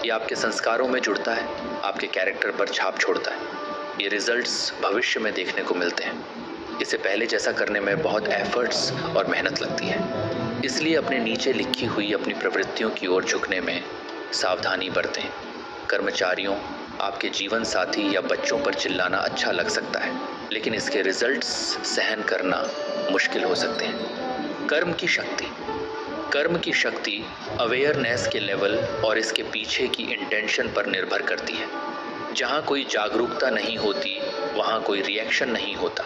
ये आपके संस्कारों में जुड़ता है, आपके कैरेक्टर पर छाप छोड़ता है। ये रिजल्ट्स भविष्य में देखने को मिलते हैं। इसे पहले जैसा करने में बहुत एफर्ट्स और मेहनत लगती है। इसलिए अपने नीचे लिखी हुई अपनी प्रवृत्तियों की ओर झुकने में सावधानी बरतें। कर्मचारियों, आपके जीवन साथी या बच्चों पर चिल्लाना अच्छा लग सकता है, लेकिन इसके रिजल्ट्स सहन करना मुश्किल हो सकते हैं। कर्म की शक्ति। कर्म की शक्ति अवेयरनेस के लेवल और इसके पीछे की इंटेंशन पर निर्भर करती है। जहाँ कोई जागरूकता नहीं होती वहाँ कोई रिएक्शन नहीं होता।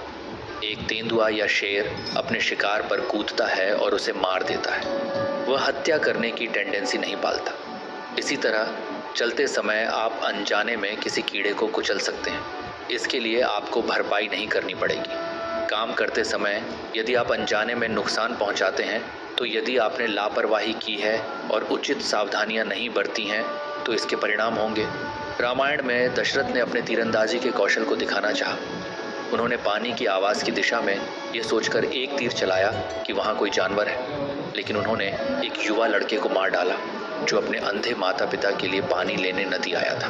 एक तेंदुआ या शेर अपने शिकार पर कूदता है और उसे मार देता है। वह हत्या करने की टेंडेंसी नहीं पालता। इसी तरह चलते समय आप अनजाने में किसी कीड़े को कुचल सकते हैं। इसके लिए आपको भरपाई नहीं करनी पड़ेगी। काम करते समय यदि आप अनजाने में नुकसान पहुंचाते हैं, तो यदि आपने लापरवाही की है और उचित सावधानियां नहीं बरती हैं, तो इसके परिणाम होंगे। रामायण में दशरथ ने अपने तीरंदाजी के कौशल को दिखाना चाहा। उन्होंने पानी की आवाज़ की दिशा में यह सोचकर एक तीर चलाया कि वहाँ कोई जानवर है, लेकिन उन्होंने एक युवा लड़के को मार डाला जो अपने अंधे माता पिता के लिए पानी लेने नदी आया था।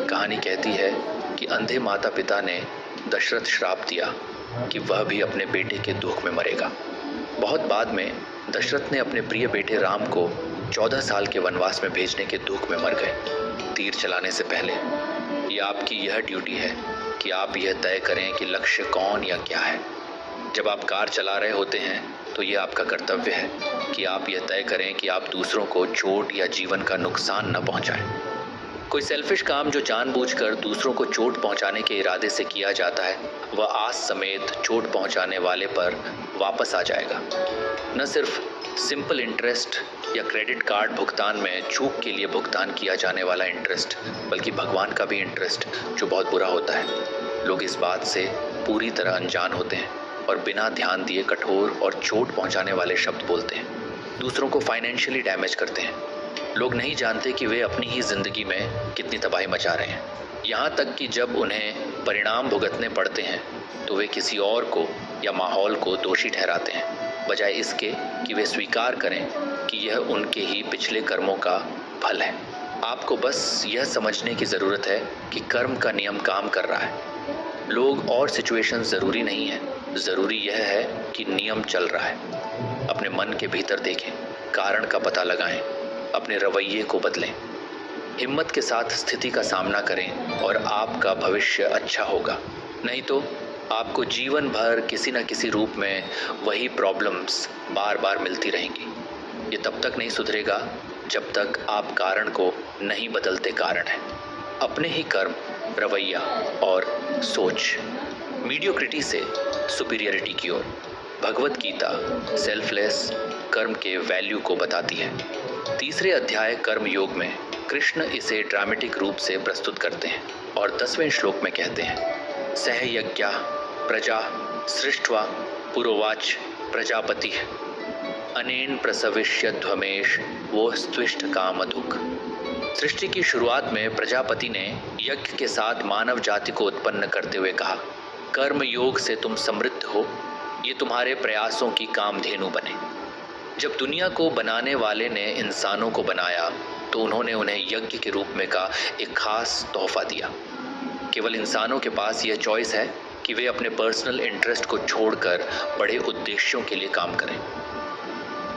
कहानी कहती है कि अंधे माता पिता ने दशरथ श्राप दिया कि वह भी अपने बेटे के दुख में मरेगा। बहुत बाद में दशरथ ने अपने प्रिय बेटे राम को 14 साल के वनवास में भेजने के दुख में मर गए। तीर चलाने से पहले ये आपकी यह ड्यूटी है कि आप यह तय करें कि लक्ष्य कौन या क्या है। जब आप कार चला रहे होते हैं तो ये आपका कर्तव्य है कि आप यह तय करें कि आप दूसरों को चोट या जीवन का नुकसान न पहुंचाएं। कोई सेल्फिश काम जो जानबूझकर दूसरों को चोट पहुंचाने के इरादे से किया जाता है, वह आस समेत चोट पहुंचाने वाले पर वापस आ जाएगा। न सिर्फ सिंपल इंटरेस्ट या क्रेडिट कार्ड भुगतान में चूक के लिए भुगतान किया जाने वाला इंटरेस्ट, बल्कि भगवान का भी इंटरेस्ट जो बहुत बुरा होता है। लोग इस बात से पूरी तरह अनजान होते हैं और बिना ध्यान दिए कठोर और चोट पहुंचाने वाले शब्द बोलते हैं, दूसरों को फाइनेंशियली डैमेज करते हैं। लोग नहीं जानते कि वे अपनी ही जिंदगी में कितनी तबाही मचा रहे हैं। यहाँ तक कि जब उन्हें परिणाम भुगतने पड़ते हैं तो वे किसी और को या माहौल को दोषी ठहराते हैं, बजाय इसके कि वे स्वीकार करें कि यह उनके ही पिछले कर्मों का फल है। आपको बस यह समझने की ज़रूरत है कि कर्म का नियम काम कर रहा है। लोग और सिचुएशन ज़रूरी नहीं है, ज़रूरी यह है कि नियम चल रहा है। अपने मन के भीतर देखें, कारण का पता लगाएं, अपने रवैये को बदलें, हिम्मत के साथ स्थिति का सामना करें और आपका भविष्य अच्छा होगा। नहीं तो आपको जीवन भर किसी न किसी रूप में वही प्रॉब्लम्स बार बार मिलती रहेंगी। ये तब तक नहीं सुधरेगा जब तक आप कारण को नहीं बदलते। कारण है अपने ही कर्म, रवैया और सोच। मीडियोक्रिटी से सुपीरियरिटी की ओर। भगवत गीता सेल्फलेस कर्म के वैल्यू को बताती है। तीसरे अध्याय कर्म योग में कृष्ण इसे ड्रामेटिक रूप से प्रस्तुत करते हैं और 10वें श्लोक में कहते हैं, सह यज्ञा प्रजा सृष्ट्वा पुरोवाच प्रजापति अनेन प्रसविष्यध्वमेश वो स्त्विष्ट कामधुक। सृष्टि की शुरुआत में प्रजापति ने यज्ञ के साथ मानव जाति को उत्पन्न करते हुए कहा, कर्म योग से तुम समृद्ध हो, ये तुम्हारे प्रयासों की कामधेनु बने। जब दुनिया को बनाने वाले ने इंसानों को बनाया तो उन्होंने उन्हें यज्ञ के रूप में का एक खास तोहफा दिया। केवल इंसानों के पास यह चॉइस है कि वे अपने पर्सनल इंटरेस्ट को छोड़कर बड़े उद्देश्यों के लिए काम करें।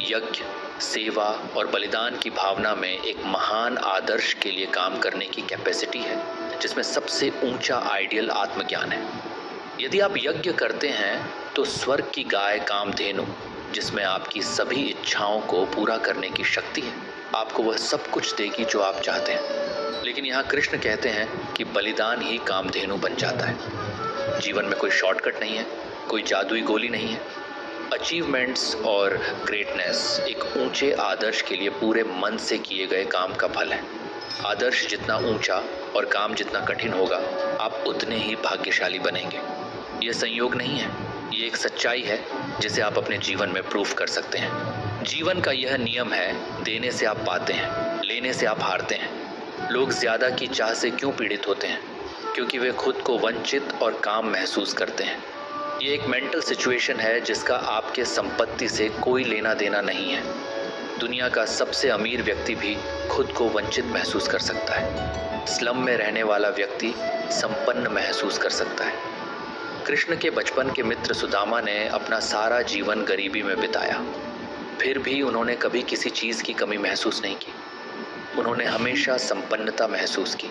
यज्ञ, सेवा और बलिदान की भावना में एक महान आदर्श के लिए काम करने की कैपेसिटी है, जिसमें सबसे ऊंचा आइडियल आत्मज्ञान है। यदि आप यज्ञ करते हैं तो स्वर्ग की गाय कामधेनु, जिसमें आपकी सभी इच्छाओं को पूरा करने की शक्ति है, आपको वह सब कुछ देगी जो आप चाहते हैं। लेकिन यहाँ कृष्ण कहते हैं कि बलिदान ही कामधेनु बन जाता है। जीवन में कोई शॉर्टकट नहीं है, कोई जादुई गोली नहीं है। अचीवमेंट्स और ग्रेटनेस एक ऊंचे आदर्श के लिए पूरे मन से किए गए काम का फल है। आदर्श जितना ऊंचा और काम जितना कठिन होगा, आप उतने ही भाग्यशाली बनेंगे। यह संयोग नहीं है, ये एक सच्चाई है जिसे आप अपने जीवन में प्रूफ कर सकते हैं। जीवन का यह नियम है, देने से आप पाते हैं, लेने से आप हारते हैं। लोग ज़्यादा की चाह से क्यों पीड़ित होते हैं? क्योंकि वे खुद को वंचित और काम महसूस करते हैं। ये एक मेंटल सिचुएशन है जिसका आपके संपत्ति से कोई लेना देना नहीं है। दुनिया का सबसे अमीर व्यक्ति भी खुद को वंचित महसूस कर सकता है। स्लम में रहने वाला व्यक्ति संपन्न महसूस कर सकता है। कृष्ण के बचपन के मित्र सुदामा ने अपना सारा जीवन गरीबी में बिताया, फिर भी उन्होंने कभी किसी चीज़ की कमी महसूस नहीं की। उन्होंने हमेशा संपन्नता महसूस की।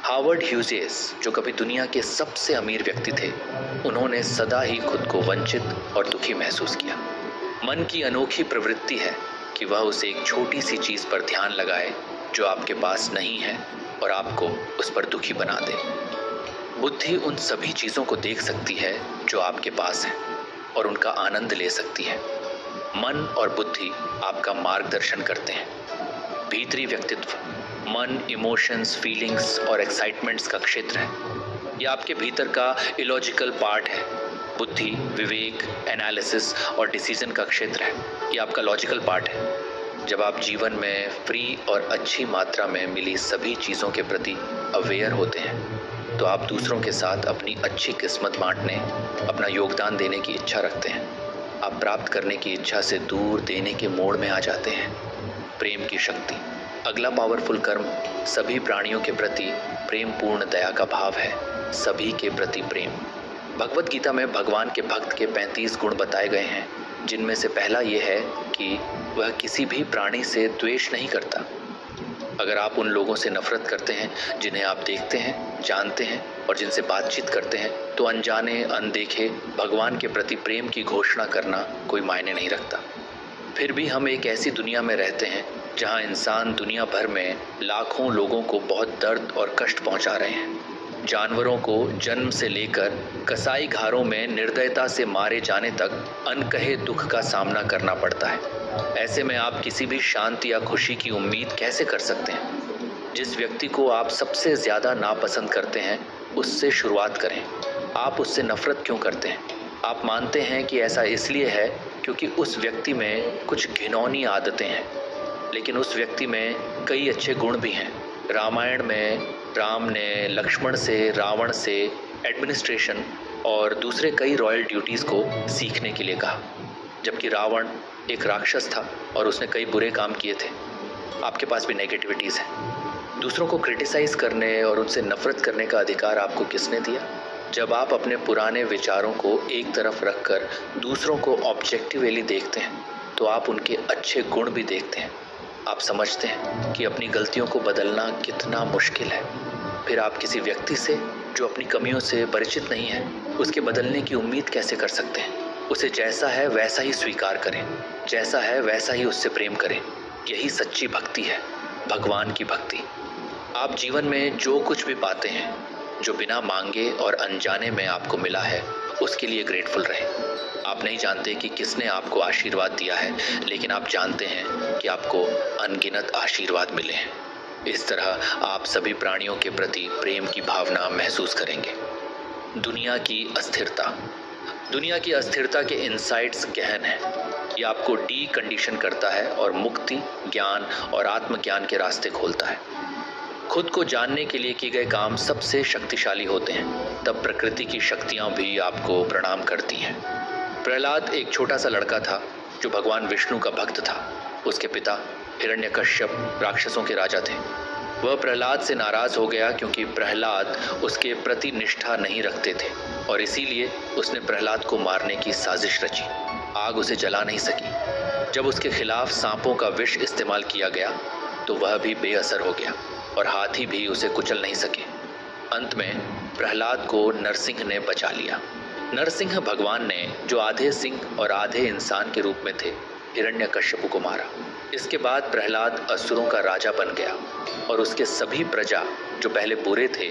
हावर्ड ह्यूजेस, जो कभी दुनिया के सबसे अमीर व्यक्ति थे, उन्होंने सदा ही खुद को वंचित और दुखी महसूस किया। मन की अनोखी प्रवृत्ति है कि वह उस एक छोटी सी चीज़ पर ध्यान लगाए जो आपके पास नहीं है और आपको उस पर दुखी बना दे। बुद्धि उन सभी चीज़ों को देख सकती है जो आपके पास है और उनका आनंद ले सकती है। मन और बुद्धि आपका मार्गदर्शन करते हैं। भीतरी व्यक्तित्व, मन, इमोशंस, फीलिंग्स और एक्साइटमेंट्स का क्षेत्र है। यह आपके भीतर का इलॉजिकल पार्ट है। बुद्धि, विवेक, एनालिसिस और डिसीजन का क्षेत्र है। यह आपका लॉजिकल पार्ट है। जब आप जीवन में फ्री और अच्छी मात्रा में मिली सभी चीज़ों के प्रति अवेयर होते हैं तो आप दूसरों के साथ अपनी अच्छी किस्मत बांटने, अपना योगदान देने की इच्छा रखते हैं। आप प्राप्त करने की इच्छा से दूर देने के मोड़ में आ जाते हैं। प्रेम की शक्ति। अगला पावरफुल कर्म सभी प्राणियों के प्रति प्रेम पूर्ण दया का भाव है। सभी के प्रति प्रेम। भगवत गीता में भगवान के भक्त के 35 गुण बताए गए हैं, जिनमें से पहला ये है कि वह किसी भी प्राणी से द्वेष नहीं करता। अगर आप उन लोगों से नफरत करते हैं जिन्हें आप देखते हैं, जानते हैं और जिनसे बातचीत करते हैं, तो अनजाने अनदेखे भगवान के प्रति प्रेम की घोषणा करना कोई मायने नहीं रखता। फिर भी हम एक ऐसी दुनिया में रहते हैं जहां इंसान दुनिया भर में लाखों लोगों को बहुत दर्द और कष्ट पहुंचा रहे हैं। जानवरों को जन्म से लेकर कसाई घरों में निर्दयता से मारे जाने तक अनकहे दुख का सामना करना पड़ता है। ऐसे में आप किसी भी शांति या खुशी की उम्मीद कैसे कर सकते हैं? जिस व्यक्ति को आप सबसे ज़्यादा नापसंद करते हैं, उससे शुरुआत करें। आप उससे नफरत क्यों करते हैं? आप मानते हैं कि ऐसा इसलिए है क्योंकि उस व्यक्ति में कुछ घिनौनी आदतें हैं, लेकिन उस व्यक्ति में कई अच्छे गुण भी हैं। रामायण में राम ने लक्ष्मण से, रावण से एडमिनिस्ट्रेशन और दूसरे कई रॉयल ड्यूटीज़ को सीखने के लिए कहा, जबकि रावण एक राक्षस था और उसने कई बुरे काम किए थे। आपके पास भी नेगेटिविटीज़ हैं। दूसरों को क्रिटिसाइज करने और उनसे नफरत करने का अधिकार आपको किसने दिया? जब आप अपने पुराने विचारों को एक तरफ रखकर दूसरों को ऑब्जेक्टिवली देखते हैं, तो आप उनके अच्छे गुण भी देखते हैं। आप समझते हैं कि अपनी गलतियों को बदलना कितना मुश्किल है। फिर आप किसी व्यक्ति से जो अपनी कमियों से परिचित नहीं है, उसके बदलने की उम्मीद कैसे कर सकते हैं? उसे जैसा है वैसा ही स्वीकार करें, जैसा है वैसा ही उससे प्रेम करें। यही सच्ची भक्ति है, भगवान की भक्ति। आप जीवन में जो कुछ भी पाते हैं, जो बिना मांगे और अनजाने में आपको मिला है, उसके लिए ग्रेटफुल रहें। आप नहीं जानते कि किसने आपको आशीर्वाद दिया है, लेकिन आप जानते हैं कि आपको अनगिनत आशीर्वाद मिले हैं। इस तरह आप सभी प्राणियों के प्रति प्रेम की भावना महसूस करेंगे। दुनिया की अस्थिरता। दुनिया की अस्थिरता के इनसाइट्स गहन हैं। ये आपको डी कंडीशन करता है और मुक्ति, ज्ञान और आत्मज्ञान के रास्ते खोलता है। खुद को जानने के लिए किए गए काम सबसे शक्तिशाली होते हैं, तब प्रकृति की शक्तियाँ भी आपको प्रणाम करती हैं। प्रहलाद एक छोटा सा लड़का था जो भगवान विष्णु का भक्त था। उसके पिता हिरण्यकश्यप राक्षसों के राजा थे। वह प्रहलाद से नाराज हो गया क्योंकि प्रहलाद उसके प्रति निष्ठा नहीं रखते थे और इसीलिए उसने प्रहलाद को मारने की साजिश रची। आग उसे जला नहीं सकी। जब उसके खिलाफ सांपों का विष इस्तेमाल किया गया तो वह भी बेअसर हो गया और हाथी भी उसे कुचल नहीं सके। अंत में प्रहलाद को नरसिंह ने बचा लिया। नरसिंह भगवान ने, जो आधे सिंह और आधे इंसान के रूप में थे, हिरण्यकश्यप को मारा। इसके बाद प्रहलाद असुरों का राजा बन गया और उसके सभी प्रजा जो पहले बुरे थे,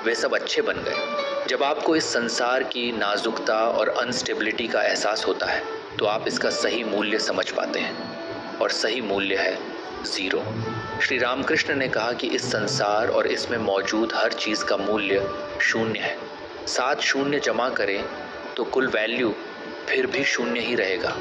वे सब अच्छे बन गए। जब आपको इस संसार की नाजुकता और अनस्टेबिलिटी का एहसास होता है, तो आप इसका सही मूल्य समझ पाते हैं, और सही मूल्य है 0। श्री रामकृष्ण ने कहा कि इस संसार और इसमें मौजूद हर चीज़ का मूल्य 0 है। 7 शून्य जमा करें तो कुल वैल्यू फिर भी 0 ही रहेगा।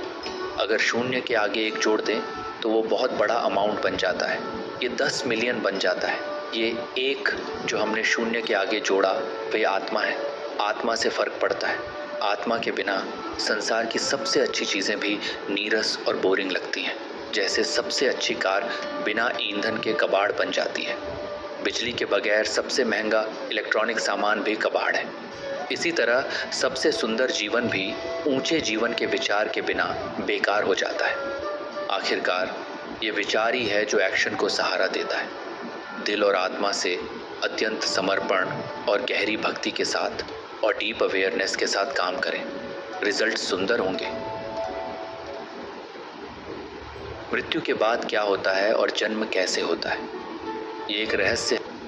अगर 0 के आगे 1 जोड़ दें तो वो बहुत बड़ा अमाउंट बन जाता है। ये 10 मिलियन बन जाता है। ये 1 जो हमने 0 के आगे जोड़ा, वह आत्मा है। आत्मा से फ़र्क पड़ता है। आत्मा के बिना संसार की सबसे अच्छी चीज़ें भी नीरस और बोरिंग लगती हैं। जैसे सबसे अच्छी कार बिना ईंधन के कबाड़ बन जाती है। बिजली के बगैर सबसे महंगा इलेक्ट्रॉनिक सामान भी कबाड़ है। इसी तरह सबसे सुंदर जीवन भी ऊंचे जीवन के विचार के बिना बेकार हो जाता है। आखिरकार ये विचार ही है जो एक्शन को सहारा देता है। दिल और आत्मा से अत्यंत समर्पण और गहरी भक्ति के साथ और डीप अवेयरनेस के साथ काम करें। रिजल्ट सुंदर होंगे। मृत्यु के बाद क्या होता है और जन्म कैसे होता है, ये एक रहस्य है।